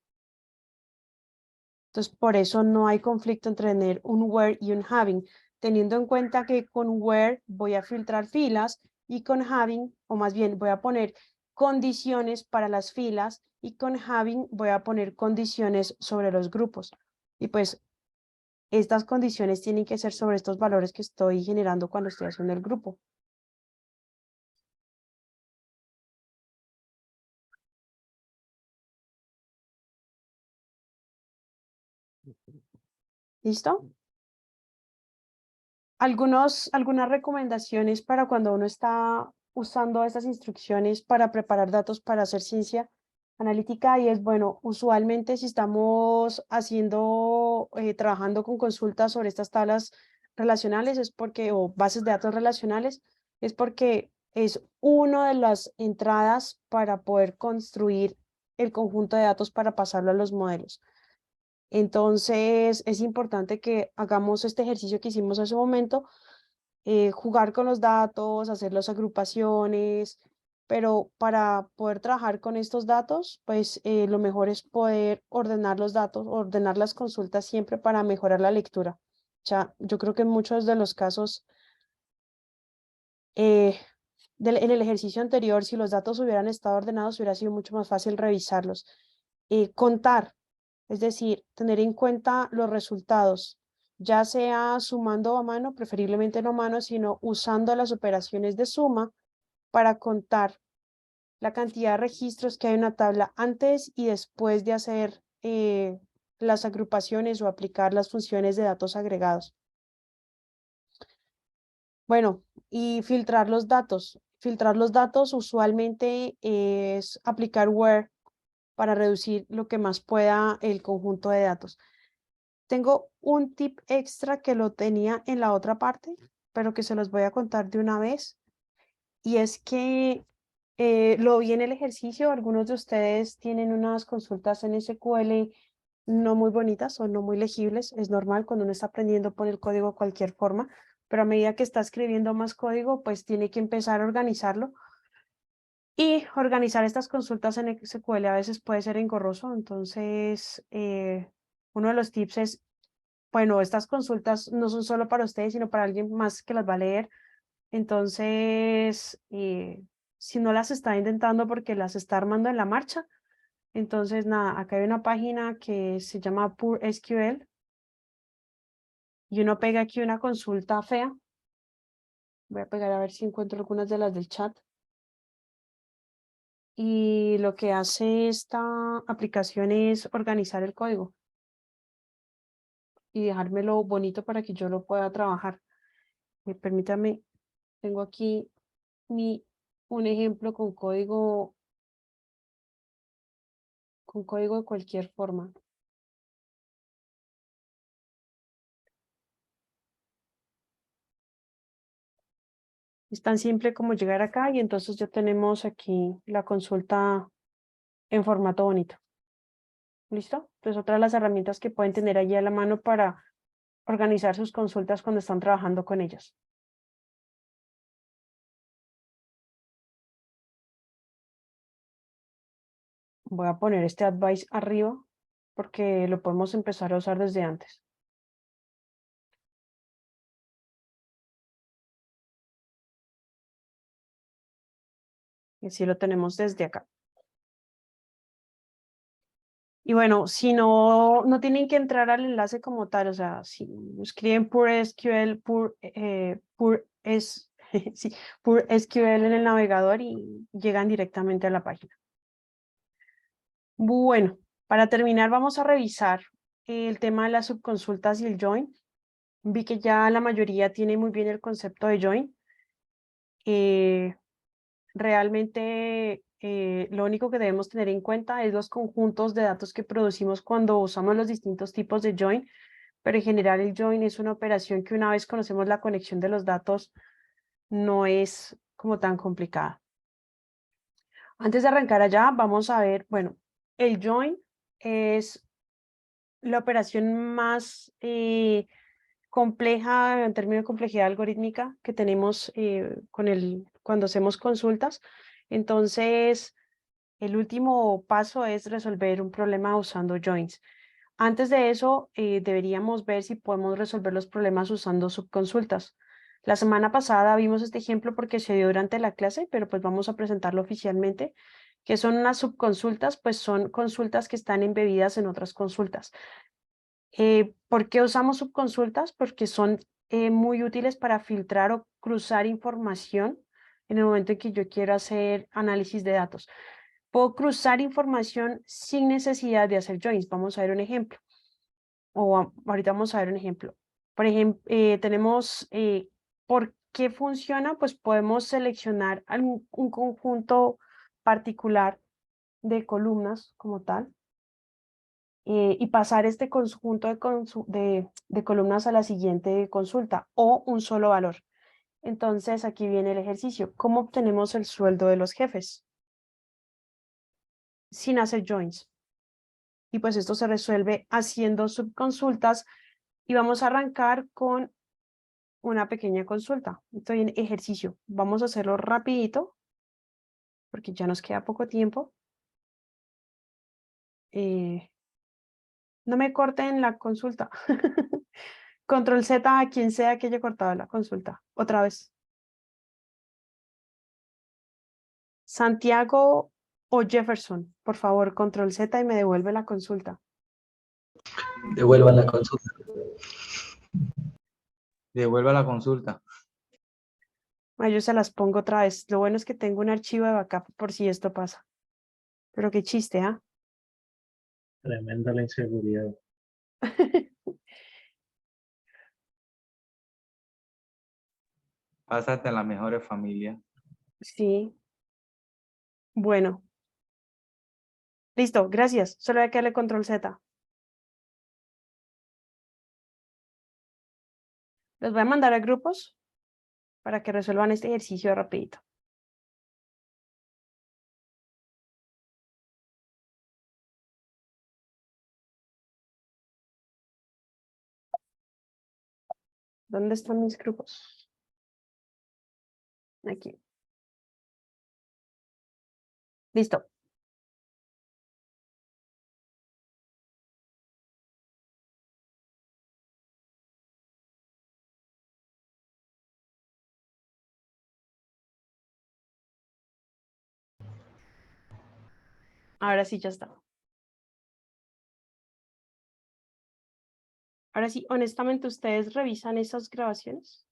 Entonces, por eso no hay conflicto entre tener un where y un having, teniendo en cuenta que con where voy a filtrar filas y con having, o más bien voy a poner condiciones para las filas y con having voy a poner condiciones sobre los grupos. Y pues estas condiciones tienen que ser sobre estos valores que estoy generando cuando estoy haciendo el grupo. ¿Listo? Algunas recomendaciones para cuando uno está usando estas instrucciones para preparar datos para hacer ciencia analítica y es, bueno, usualmente si estamos haciendo, trabajando con consultas sobre estas tablas relacionales es porque, o bases de datos relacionales, es porque es una de las entradas para poder construir el conjunto de datos para pasarlo a los modelos. Entonces, es importante que hagamos este ejercicio que hicimos hace un momento, jugar con los datos, hacer las agrupaciones, pero para poder trabajar con estos datos, pues lo mejor es poder ordenar los datos, ordenar las consultas siempre para mejorar la lectura. Ya, yo creo que en muchos de los casos, en el ejercicio anterior, si los datos hubieran estado ordenados, hubiera sido mucho más fácil revisarlos. Contar. Es decir, tener en cuenta los resultados, ya sea sumando a mano, preferiblemente no a mano, sino usando las operaciones de suma para contar la cantidad de registros que hay en una tabla antes y después de hacer las agrupaciones o aplicar las funciones de datos agregados. Bueno, y filtrar los datos. Filtrar los datos usualmente es aplicar where para reducir lo que más pueda el conjunto de datos. Tengo un tip extra que lo tenía en la otra parte, pero que se los voy a contar de una vez. Y es que lo vi en el ejercicio, algunos de ustedes tienen unas consultas en SQL no muy bonitas o no muy legibles. Es normal cuando uno está aprendiendo a poner código de cualquier forma, pero a medida que está escribiendo más código, pues tiene que empezar a organizarlo. Y organizar estas consultas en SQL a veces puede ser engorroso, entonces uno de los tips es, bueno, estas consultas no son solo para ustedes, sino para alguien más que las va a leer. Entonces, si no las está intentando porque las está armando en la marcha, entonces nada, acá hay una página que se llama PurSQL y uno pega aquí una consulta fea. Voy a pegar a ver si encuentro algunas de las del chat. Y lo que hace esta aplicación es organizar el código y dejármelo bonito para que yo lo pueda trabajar. Permítame, tengo aquí un ejemplo con código de cualquier forma. Es tan simple como llegar acá y entonces ya tenemos aquí la consulta en formato bonito. ¿Listo? Entonces otra de las herramientas que pueden tener allí a la mano para organizar sus consultas cuando están trabajando con ellas. Voy a poner este advice arriba porque lo podemos empezar a usar desde antes. Y así lo tenemos desde acá. Y bueno, si no tienen que entrar al enlace como tal, o sea, si escriben PureSQL, sí, PureSQL en el navegador y llegan directamente a la página. Bueno, para terminar vamos a revisar el tema de las subconsultas y el join. Vi que ya la mayoría tiene muy bien el concepto de join. Realmente lo único que debemos tener en cuenta es los conjuntos de datos que producimos cuando usamos los distintos tipos de join, pero en general el join es una operación que una vez conocemos la conexión de los datos no es como tan complicada. Antes de arrancar allá, vamos a ver, bueno, el join es la operación más compleja en términos de complejidad algorítmica que tenemos cuando hacemos consultas. Entonces, el último paso es resolver un problema usando joins. Antes de eso, deberíamos ver si podemos resolver los problemas usando subconsultas. La semana pasada vimos este ejemplo porque se dio durante la clase, pero pues vamos a presentarlo oficialmente. ¿Qué son unas subconsultas? Pues son consultas que están embebidas en otras consultas. ¿Por qué usamos subconsultas? Porque son muy útiles para filtrar o cruzar información en el momento en que yo quiero hacer análisis de datos. Puedo cruzar información sin necesidad de hacer joins. Vamos a ver un ejemplo. Ahorita vamos a ver un ejemplo. Por ejemplo, tenemos ¿por qué funciona? Pues podemos seleccionar un conjunto particular de columnas como tal. Y pasar este conjunto de columnas a la siguiente consulta o un solo valor. Entonces aquí viene el ejercicio. ¿Cómo obtenemos el sueldo de los jefes? Sin hacer joins. Y pues esto se resuelve haciendo subconsultas y vamos a arrancar con una pequeña consulta. Estoy en ejercicio. Vamos a hacerlo rapidito porque ya nos queda poco tiempo. No me corten la consulta. Control Z a quien sea que haya cortado la consulta. Otra vez. Santiago o Jefferson, por favor, control Z y me devuelve la consulta. Devuelvan la consulta. Devuelva la consulta. Yo se las pongo otra vez. Lo bueno es que tengo un archivo de backup por si esto pasa. Pero qué chiste, ¿ah? Tremenda la inseguridad. Pásate a las mejores familias. Sí. Bueno. Listo, gracias. Solo hay que darle control Z. Los voy a mandar a grupos para que resuelvan este ejercicio rapidito. ¿Dónde están mis grupos? Aquí. Listo. Ahora sí ya está. Ahora sí, honestamente, ¿ustedes revisan esas grabaciones?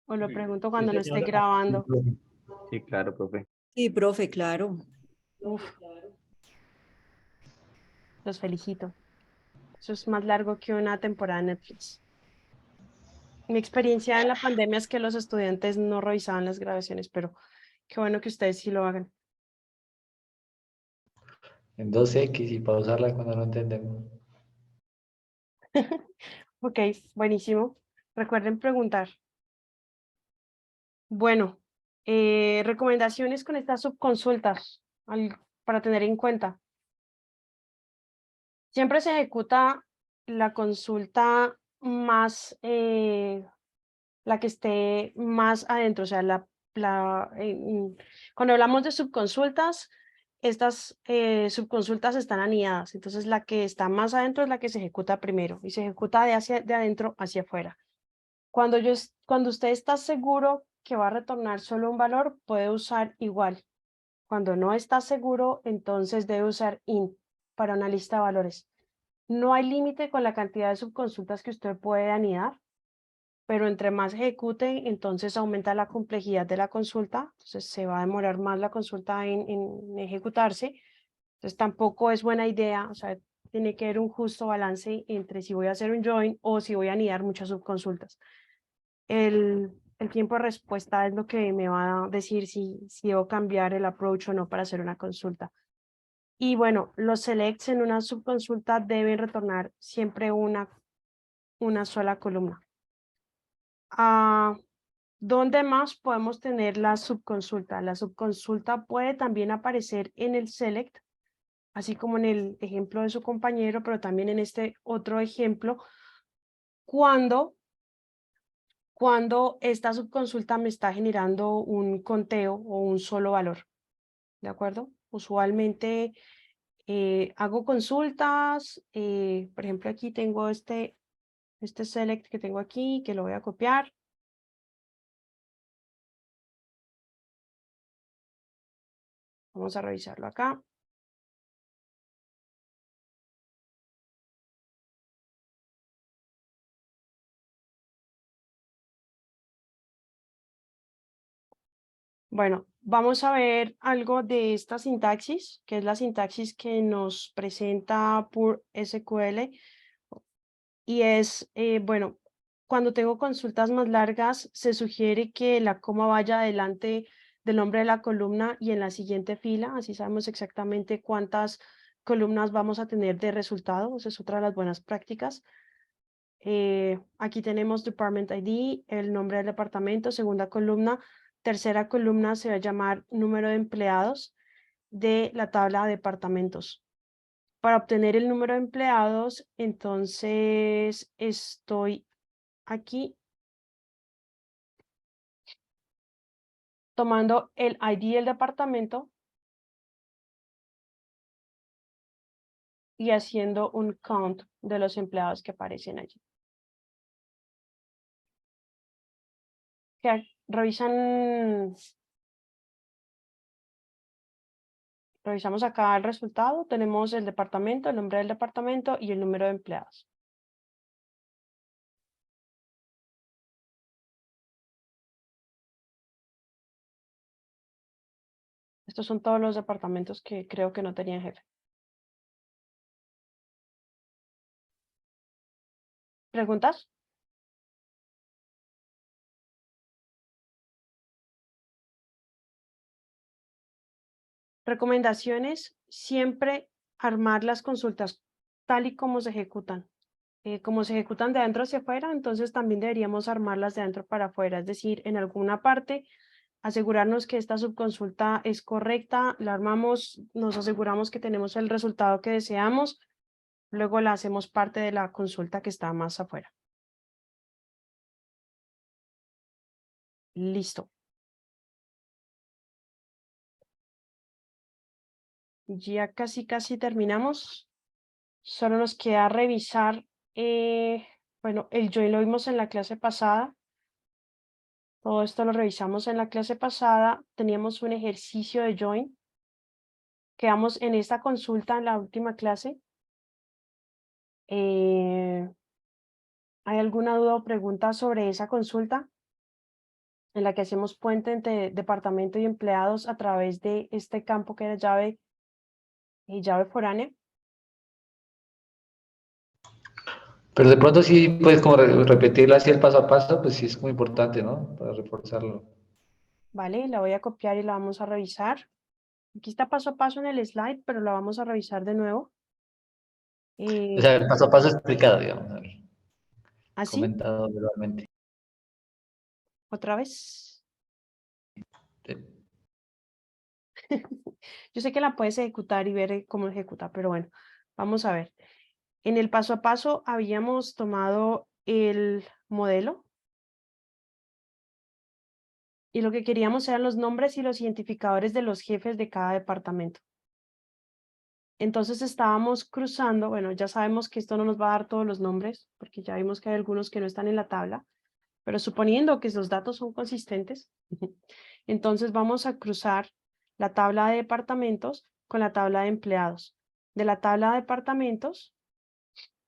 O lo pregunto cuando no esté grabando. Sí, claro, profe. Sí, profe, claro. Uf, los felicito. Eso es más largo que una temporada de Netflix. Mi experiencia en la pandemia es que los estudiantes no revisaban las grabaciones, pero qué bueno que ustedes sí lo hagan. En 2X y pausarla cuando no entendemos. Ok, buenísimo. Recuerden preguntar. Bueno, recomendaciones con estas subconsultas para tener en cuenta. Siempre se ejecuta la consulta más, la que esté más adentro, o sea, la cuando hablamos de subconsultas, estas subconsultas están anidadas. Entonces la que está más adentro es la que se ejecuta primero y se ejecuta de adentro hacia afuera. Cuando usted está seguro que va a retornar solo un valor, puede usar igual. Cuando no está seguro, entonces debe usar int para una lista de valores. No hay límite con la cantidad de subconsultas que usted puede anidar, pero entre más ejecute, entonces aumenta la complejidad de la consulta, entonces se va a demorar más la consulta en ejecutarse. Entonces tampoco es buena idea, o sea, tiene que haber un justo balance entre si voy a hacer un join o si voy a anidar muchas subconsultas. El tiempo de respuesta es lo que me va a decir si debo cambiar el approach o no para hacer una consulta. Y bueno, los selects en una subconsulta deben retornar siempre una sola columna. ¿Dónde más podemos tener la subconsulta? La subconsulta puede también aparecer en el select, así como en el ejemplo de su compañero, pero también en este otro ejemplo, cuando esta subconsulta me está generando un conteo o un solo valor, ¿de acuerdo? Usualmente hago consultas, por ejemplo, aquí tengo este select que tengo aquí, que lo voy a copiar. Vamos a revisarlo acá. Bueno, vamos a ver algo de esta sintaxis, que es la sintaxis que nos presenta Pure SQL. Y es, bueno, cuando tengo consultas más largas, se sugiere que la coma vaya adelante del nombre de la columna y en la siguiente fila, así sabemos exactamente cuántas columnas vamos a tener de resultado. Esa es otra de las buenas prácticas. Aquí tenemos Department ID, el nombre del departamento, segunda columna. Tercera columna se va a llamar número de empleados de la tabla de departamentos. Para obtener el número de empleados, entonces estoy aquí tomando el ID del departamento y haciendo un count de los empleados que aparecen allí. Revisamos acá el resultado, tenemos el departamento, el nombre del departamento y el número de empleados. Estos son todos los departamentos que creo que no tenían jefe. ¿Preguntas? Recomendaciones, siempre armar las consultas tal y como se ejecutan. Como se ejecutan de adentro hacia afuera, entonces también deberíamos armarlas de adentro para afuera, es decir, en alguna parte asegurarnos que esta subconsulta es correcta, la armamos, nos aseguramos que tenemos el resultado que deseamos, luego la hacemos parte de la consulta que está más afuera. Listo. Ya casi terminamos. Solo nos queda revisar, bueno, el join lo vimos en la clase pasada. Todo esto lo revisamos en la clase pasada. Teníamos un ejercicio de join. Quedamos en esta consulta en la última clase. ¿Hay alguna duda o pregunta sobre esa consulta? En la que hacemos puente entre departamento y empleados a través de este campo que era llave foránea. Pero de pronto sí puedes como repetirla así el paso a paso, pues sí es muy importante, ¿no? Para reforzarlo. Vale, la voy a copiar y la vamos a revisar. Aquí está paso a paso en el slide, pero la vamos a revisar de nuevo. O sea, el paso a paso explicado, digamos. ¿Así? Comentado verbalmente. ¿Otra vez? Sí. Yo sé que la puedes ejecutar y ver cómo ejecuta, pero bueno, vamos a ver. En el paso a paso habíamos tomado el modelo. Y lo que queríamos eran los nombres y los identificadores de los jefes de cada departamento. Entonces estábamos cruzando, bueno, ya sabemos que esto no nos va a dar todos los nombres, porque ya vimos que hay algunos que no están en la tabla, pero suponiendo que los datos son consistentes, entonces vamos a cruzar la tabla de departamentos con la tabla de empleados. De la tabla de departamentos,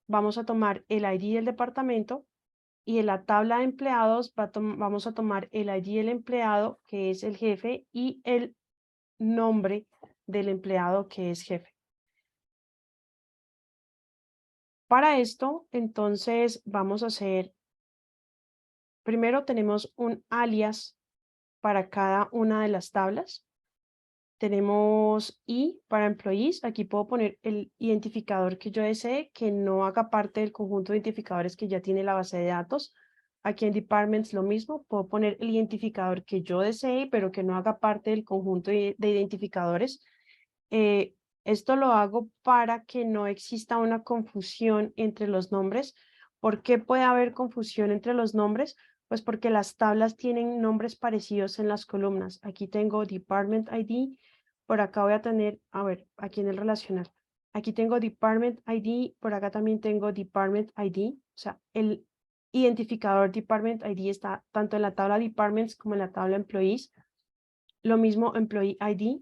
vamos a tomar el ID del departamento y en la tabla de empleados vamos a tomar el ID del empleado, que es el jefe, y el nombre del empleado, que es jefe. Para esto, entonces, vamos a hacer, primero tenemos un alias para cada una de las tablas. Tenemos I para employees. Aquí puedo poner el identificador que yo desee, que no haga parte del conjunto de identificadores que ya tiene la base de datos. Aquí en departments lo mismo, puedo poner el identificador que yo desee, pero que no haga parte del conjunto de identificadores. Esto lo hago para que no exista una confusión entre los nombres. ¿Por qué puede haber confusión entre los nombres? Pues porque las tablas tienen nombres parecidos en las columnas. Aquí tengo Department ID, por acá voy a tener, a ver, aquí en el relacional. Aquí tengo Department ID, por acá también tengo Department ID. O sea, el identificador Department ID está tanto en la tabla Departments como en la tabla Employees. Lo mismo Employee ID.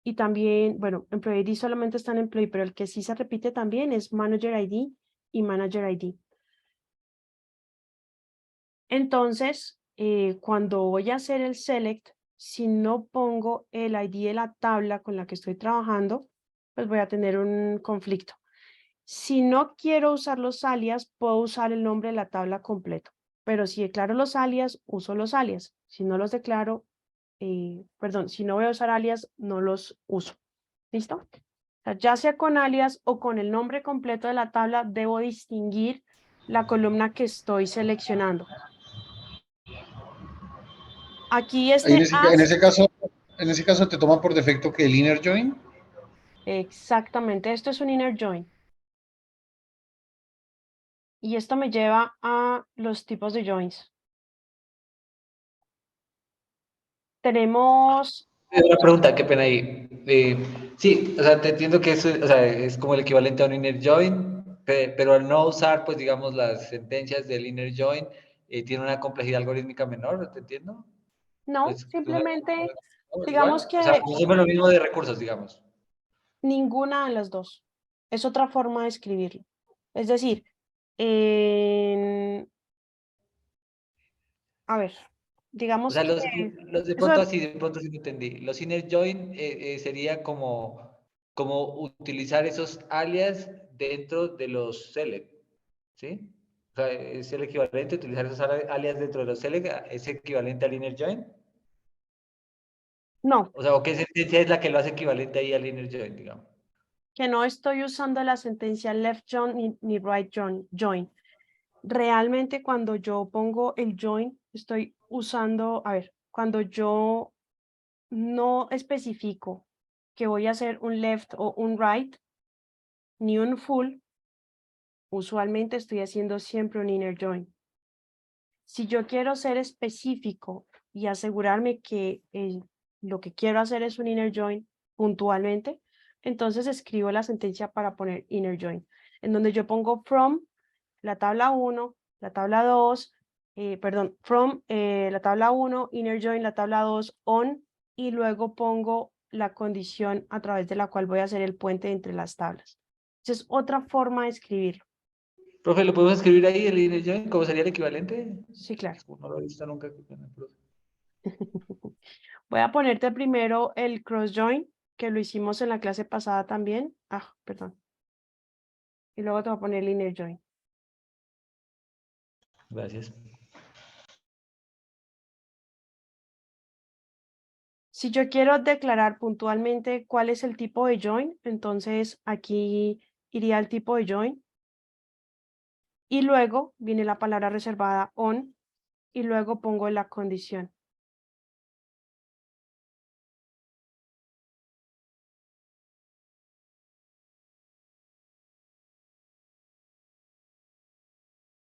Y también, bueno, Employee ID solamente está en Employee, pero el que sí se repite también es Manager ID y Manager ID. Entonces, cuando voy a hacer el select, si no pongo el ID de la tabla con la que estoy trabajando, pues voy a tener un conflicto. Si no quiero usar los alias, puedo usar el nombre de la tabla completo. Pero si declaro los alias, uso los alias. Si no los declaro, perdón, si no voy a usar alias, no los uso. ¿Listo? O sea, ya sea con alias o con el nombre completo de la tabla, debo distinguir la columna que estoy seleccionando. Aquí Ahí este en ese caso te toma por defecto que el inner join. exactamente, esto es un inner join. Y esto me lleva a los tipos de joins. Tenemos... Una pregunta, qué pena ahí. Sí, o sea, te entiendo que eso, o sea, es como el equivalente a un inner join, pero al no usar, pues, digamos, las sentencias del inner join, tiene una complejidad algorítmica menor, ¿te entiendo? No, Pues, simplemente, digamos igual, o sea, que consume lo mismo de recursos, digamos. ninguna de las dos. Es otra forma de escribirlo. Es decir, a ver, O digamos sea, que los eso, de pronto sí lo entendí. Los inner join sería como utilizar esos alias dentro de los select, ¿sí? O sea, es el equivalente, utilizar esos alias dentro de los select, es equivalente al inner join. no, O sea, ¿o qué sentencia es la que lo hace equivalente ahí al inner join, digamos? que no estoy usando la sentencia left join ni right join. Realmente cuando yo pongo el join, estoy usando, a ver, cuando yo no especifico que voy a hacer un left o un right, ni un full, usualmente estoy haciendo siempre un inner join. Si yo quiero ser específico y asegurarme que lo que quiero hacer es un inner join puntualmente, entonces escribo la sentencia para poner inner join, en donde yo pongo from la tabla 1, la tabla 2, perdón, from la tabla 1, inner join la tabla 2, on, y luego pongo la condición a través de la cual voy a hacer el puente entre las tablas. Esa es otra forma de escribirlo. Profe, ¿lo podemos escribir ahí, el inner join? ¿Cómo sería el equivalente? Sí, claro. No lo he visto nunca. Voy a ponerte primero el cross join, que lo hicimos en la clase pasada también. Ah, perdón. Y luego te voy a poner el inner join. Gracias. Si yo quiero declarar puntualmente cuál es el tipo de join, entonces aquí iría al tipo de join. Y luego viene la palabra reservada on y luego pongo la condición.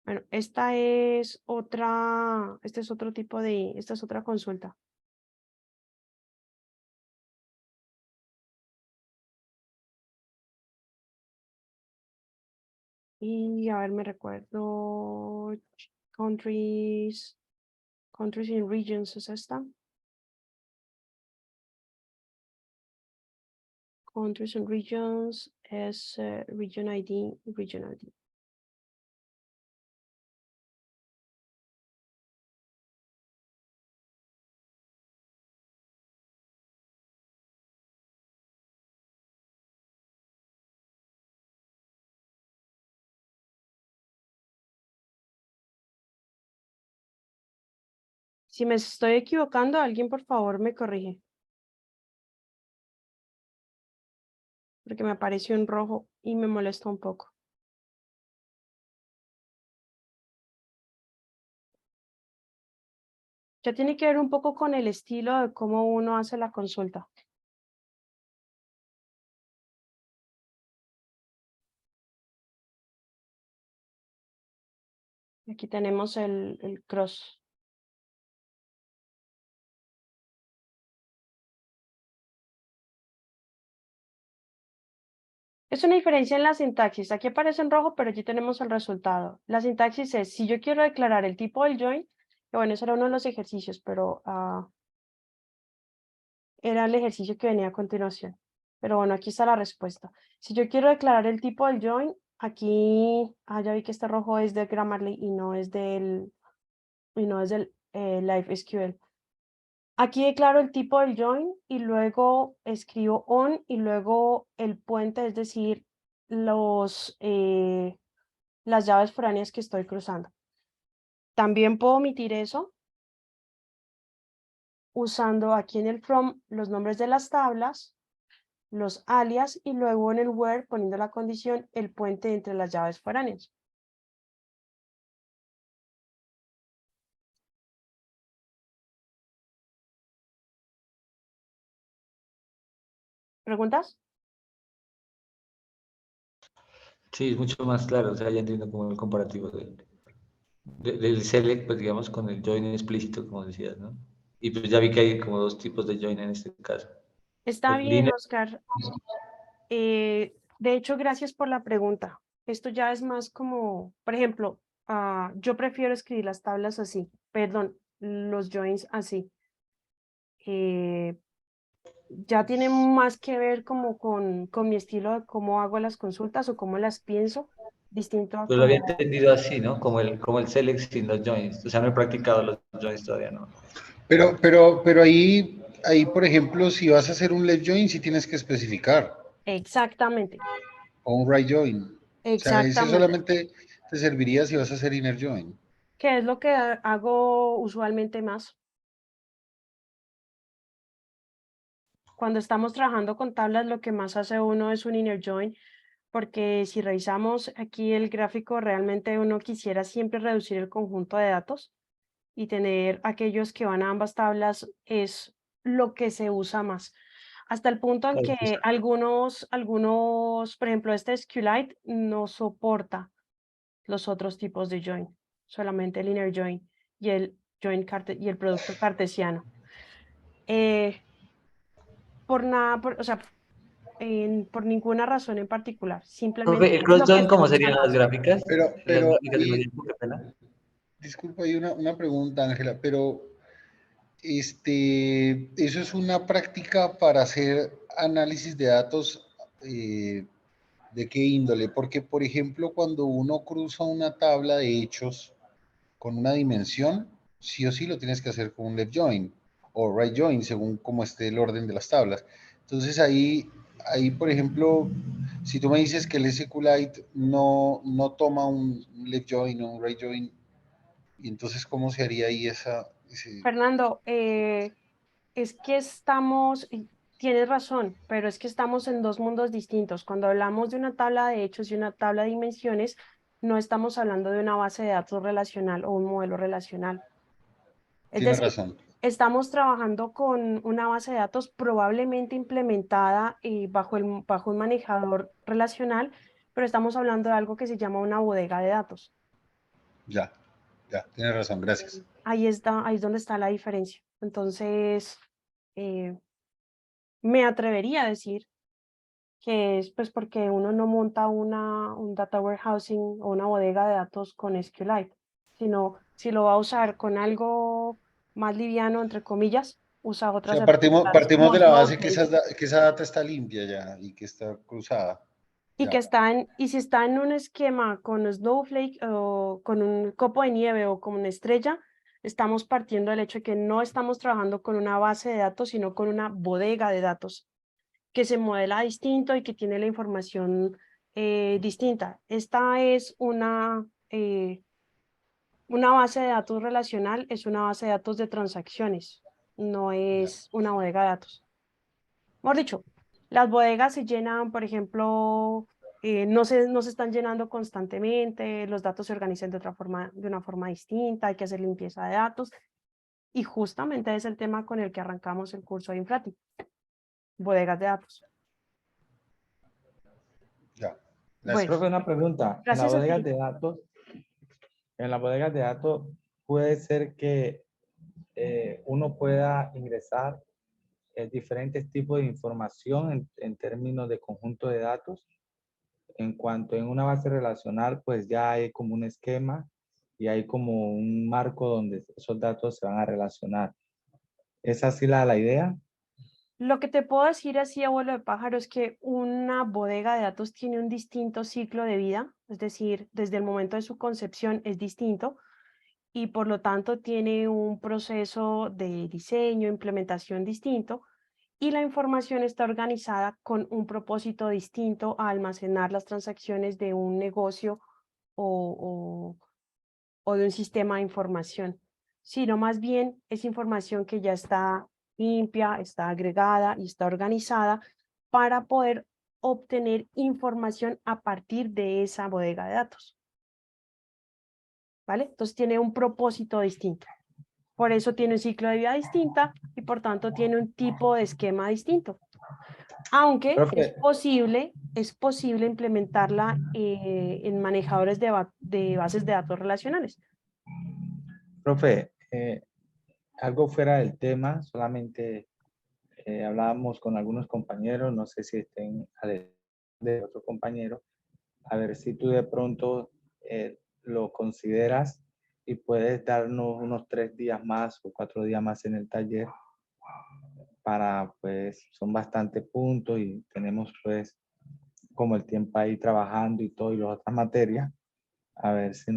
Bueno, esta es otra, este es otro tipo de, esta es otra consulta. Y a ver, me recuerdo countries, countries and regions, ¿es esta? Countries and regions es region ID, region ID. Si me estoy equivocando, alguien por favor me corrige. Porque me apareció en rojo y me molesta un poco. Ya tiene que ver un poco con el estilo de cómo uno hace la consulta. Aquí tenemos el cross. Es una diferencia en la sintaxis. Aquí aparece en rojo, pero aquí tenemos el resultado. La sintaxis es, si yo quiero declarar el tipo del join, que bueno, ese era uno de los ejercicios, pero era el ejercicio que venía a continuación. Pero bueno, aquí está la respuesta. Si yo quiero declarar el tipo del join, aquí, ya vi que este rojo es de Grammarly y no es del Live SQL. Aquí declaro el tipo del join y luego escribo on y luego el puente, es decir, las llaves foráneas que estoy cruzando. También puedo omitir eso usando aquí en el from los nombres de las tablas, los alias y luego en el where poniendo la condición el puente entre las llaves foráneas. ¿Preguntas? Sí, es mucho más claro, o sea, ya entiendo como el comparativo del select, pues digamos, con el join explícito, como decías, ¿no? Y pues ya vi que hay como dos tipos de join en este caso. Está El bien, linear, Oscar. De hecho, gracias por la pregunta. Esto ya es más como, por ejemplo, yo prefiero escribir las tablas así, perdón, los joins así. Ya tiene más que ver como con mi estilo de cómo hago las consultas o cómo las pienso, distinto a pues lo había como... entendido así, ¿no? Como el select sin los joins. O sea, no he practicado los joins todavía, ¿no? Pero ahí, por ejemplo, si vas a hacer un left join, sí tienes que especificar, Exactamente, o un right join. O sea, ese exactamente. solamente te serviría si vas a hacer inner join. ¿Qué es lo que hago usualmente más? Cuando estamos trabajando con tablas, lo que más hace uno es un inner join, porque si revisamos aquí el gráfico, realmente uno quisiera siempre reducir el conjunto de datos y tener aquellos que van a ambas tablas es lo que se usa más. Hasta el punto en Claro, pues, que por ejemplo, este SQLite no soporta los otros tipos de join, solamente el inner join y el y el producto cartesiano. Por nada, o sea, por ninguna razón en particular, profe, simplemente ¿el es cross lo que join se cómo usa serían las más. gráficas? En las Pero gráficas de ahí, tiempo, qué pena. disculpa, hay una pregunta, Ángela, pero eso es una práctica para hacer análisis de datos, ¿de qué índole? Porque, por ejemplo, cuando uno cruza una tabla de hechos con una dimensión, sí o sí lo tienes que hacer con un left join o right join, según cómo esté el orden de las tablas. Entonces ahí por ejemplo, si tú me dices que el SQLite no toma un left join o un right join, y entonces ¿cómo se haría ahí ese... Fernando, es que y tienes razón, pero es que estamos en dos mundos distintos. Cuando hablamos de una tabla de hechos y una tabla de dimensiones, no estamos hablando de una base de datos relacional o un modelo relacional. Es Tienes decir, razón. estamos trabajando con una base de datos probablemente implementada bajo un manejador relacional, pero estamos hablando de algo que se llama una bodega de datos. Ya, tienes razón, gracias. Ahí es donde está la diferencia. Entonces, me atrevería a decir que es pues porque uno no monta un data warehousing o una bodega de datos con SQLite, sino si lo va a usar con algo más liviano, entre comillas, usa O otras sea, herramientas partimos como de la base que Snowflake. que esa data está limpia ya y que está cruzada. Y Ya. que y si está en un esquema con Snowflake o con un copo de nieve o con una estrella, estamos partiendo del hecho de que no estamos trabajando con una base de datos, sino con una bodega de datos que se modela distinto y que tiene la información distinta. Esta es una base de datos relacional, es una base de datos de transacciones, no es una bodega de datos. Mejor dicho, las bodegas se llenan, por ejemplo, no se están llenando constantemente, los datos se organizan de una forma distinta, hay que hacer limpieza de datos, y justamente es el tema con el que arrancamos el curso de Inflati, bodegas de datos. Ya. Bueno, Profe, una pregunta. En las gracias a bodegas ti. de datos, puede ser que uno pueda ingresar diferentes tipos de información en términos de conjunto de datos. En cuanto en una base relacional, pues ya hay como un esquema y hay como un marco donde esos datos se van a relacionar. ¿Es así la idea? Lo que te puedo decir así, abuelo de pájaro, es que una bodega de datos tiene un distinto ciclo de vida, es decir, desde el momento de su concepción es distinto y por lo tanto tiene un proceso de diseño, implementación distinto y la información está organizada con un propósito distinto a almacenar las transacciones de un negocio o de un sistema de información, sino más bien es información que ya está limpia, está agregada y está organizada para poder obtener información a partir de esa bodega de datos. ¿Vale? Entonces tiene un propósito distinto. Por eso tiene un ciclo de vida distinta y por tanto tiene un tipo de esquema distinto. Aunque Profe, es posible implementarla en manejadores de bases de datos relacionales. profe, algo fuera del tema, solamente hablábamos con algunos compañeros, no sé si estén de otro compañero, a ver si tú de pronto lo consideras y puedes darnos unos 3 días más o 4 días más en el taller para, pues, son bastantes puntos y tenemos, pues, como el tiempo ahí trabajando y todo y las otras materias, a ver si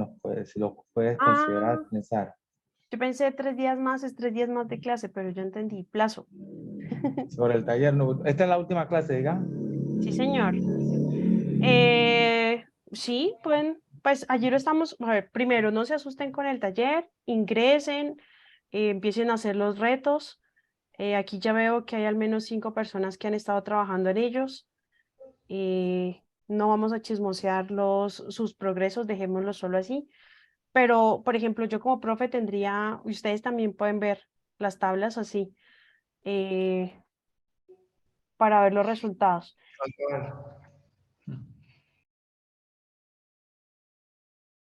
si lo puedes considerar, Ah, pensar. yo pensé 3 días más, es 3 días más de clase, pero yo entendí plazo. Sobre el taller, esta es la última clase, diga. Sí, señor. Sí, pues ayer estamos, a ver, primero no se asusten con el taller, ingresen, empiecen a hacer los retos. Aquí ya veo que hay al menos 5 personas que han estado trabajando en ellos. No vamos a chismosear sus progresos, dejémoslo solo así. Pero, por ejemplo, yo como profe tendría, ustedes también pueden ver las tablas así, para ver los resultados.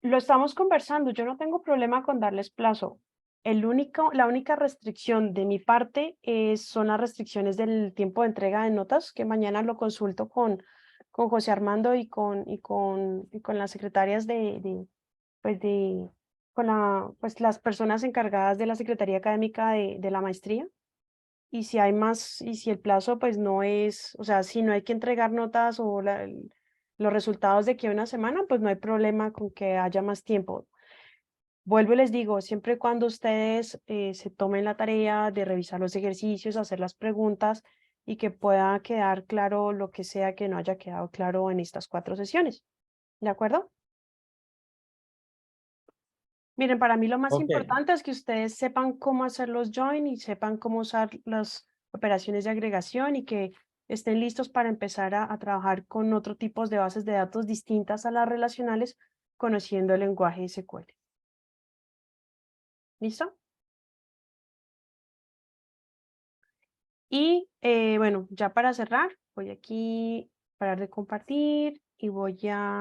Lo estamos conversando, yo no tengo problema con darles plazo. La única restricción de mi parte son las restricciones del tiempo de entrega de notas, que mañana lo consulto con José Armando y con las secretarias pues las personas encargadas de la Secretaría Académica de la maestría. Y si hay más, y si el plazo pues no es, o sea, si no hay que entregar notas o los resultados de que una semana, pues no hay problema con que haya más tiempo. Vuelvo y les digo, siempre y cuando ustedes se tomen la tarea de revisar los ejercicios, hacer las preguntas y que pueda quedar claro lo que sea que no haya quedado claro en estas 4 sesiones. ¿De acuerdo? Miren, para mí lo más Ok, importante es que ustedes sepan cómo hacer los join y sepan cómo usar las operaciones de agregación y que estén listos para empezar a trabajar con otro tipos de bases de datos distintas a las relacionales, conociendo el lenguaje SQL. ¿Listo? Y bueno, ya para cerrar, voy aquí a parar de compartir y voy a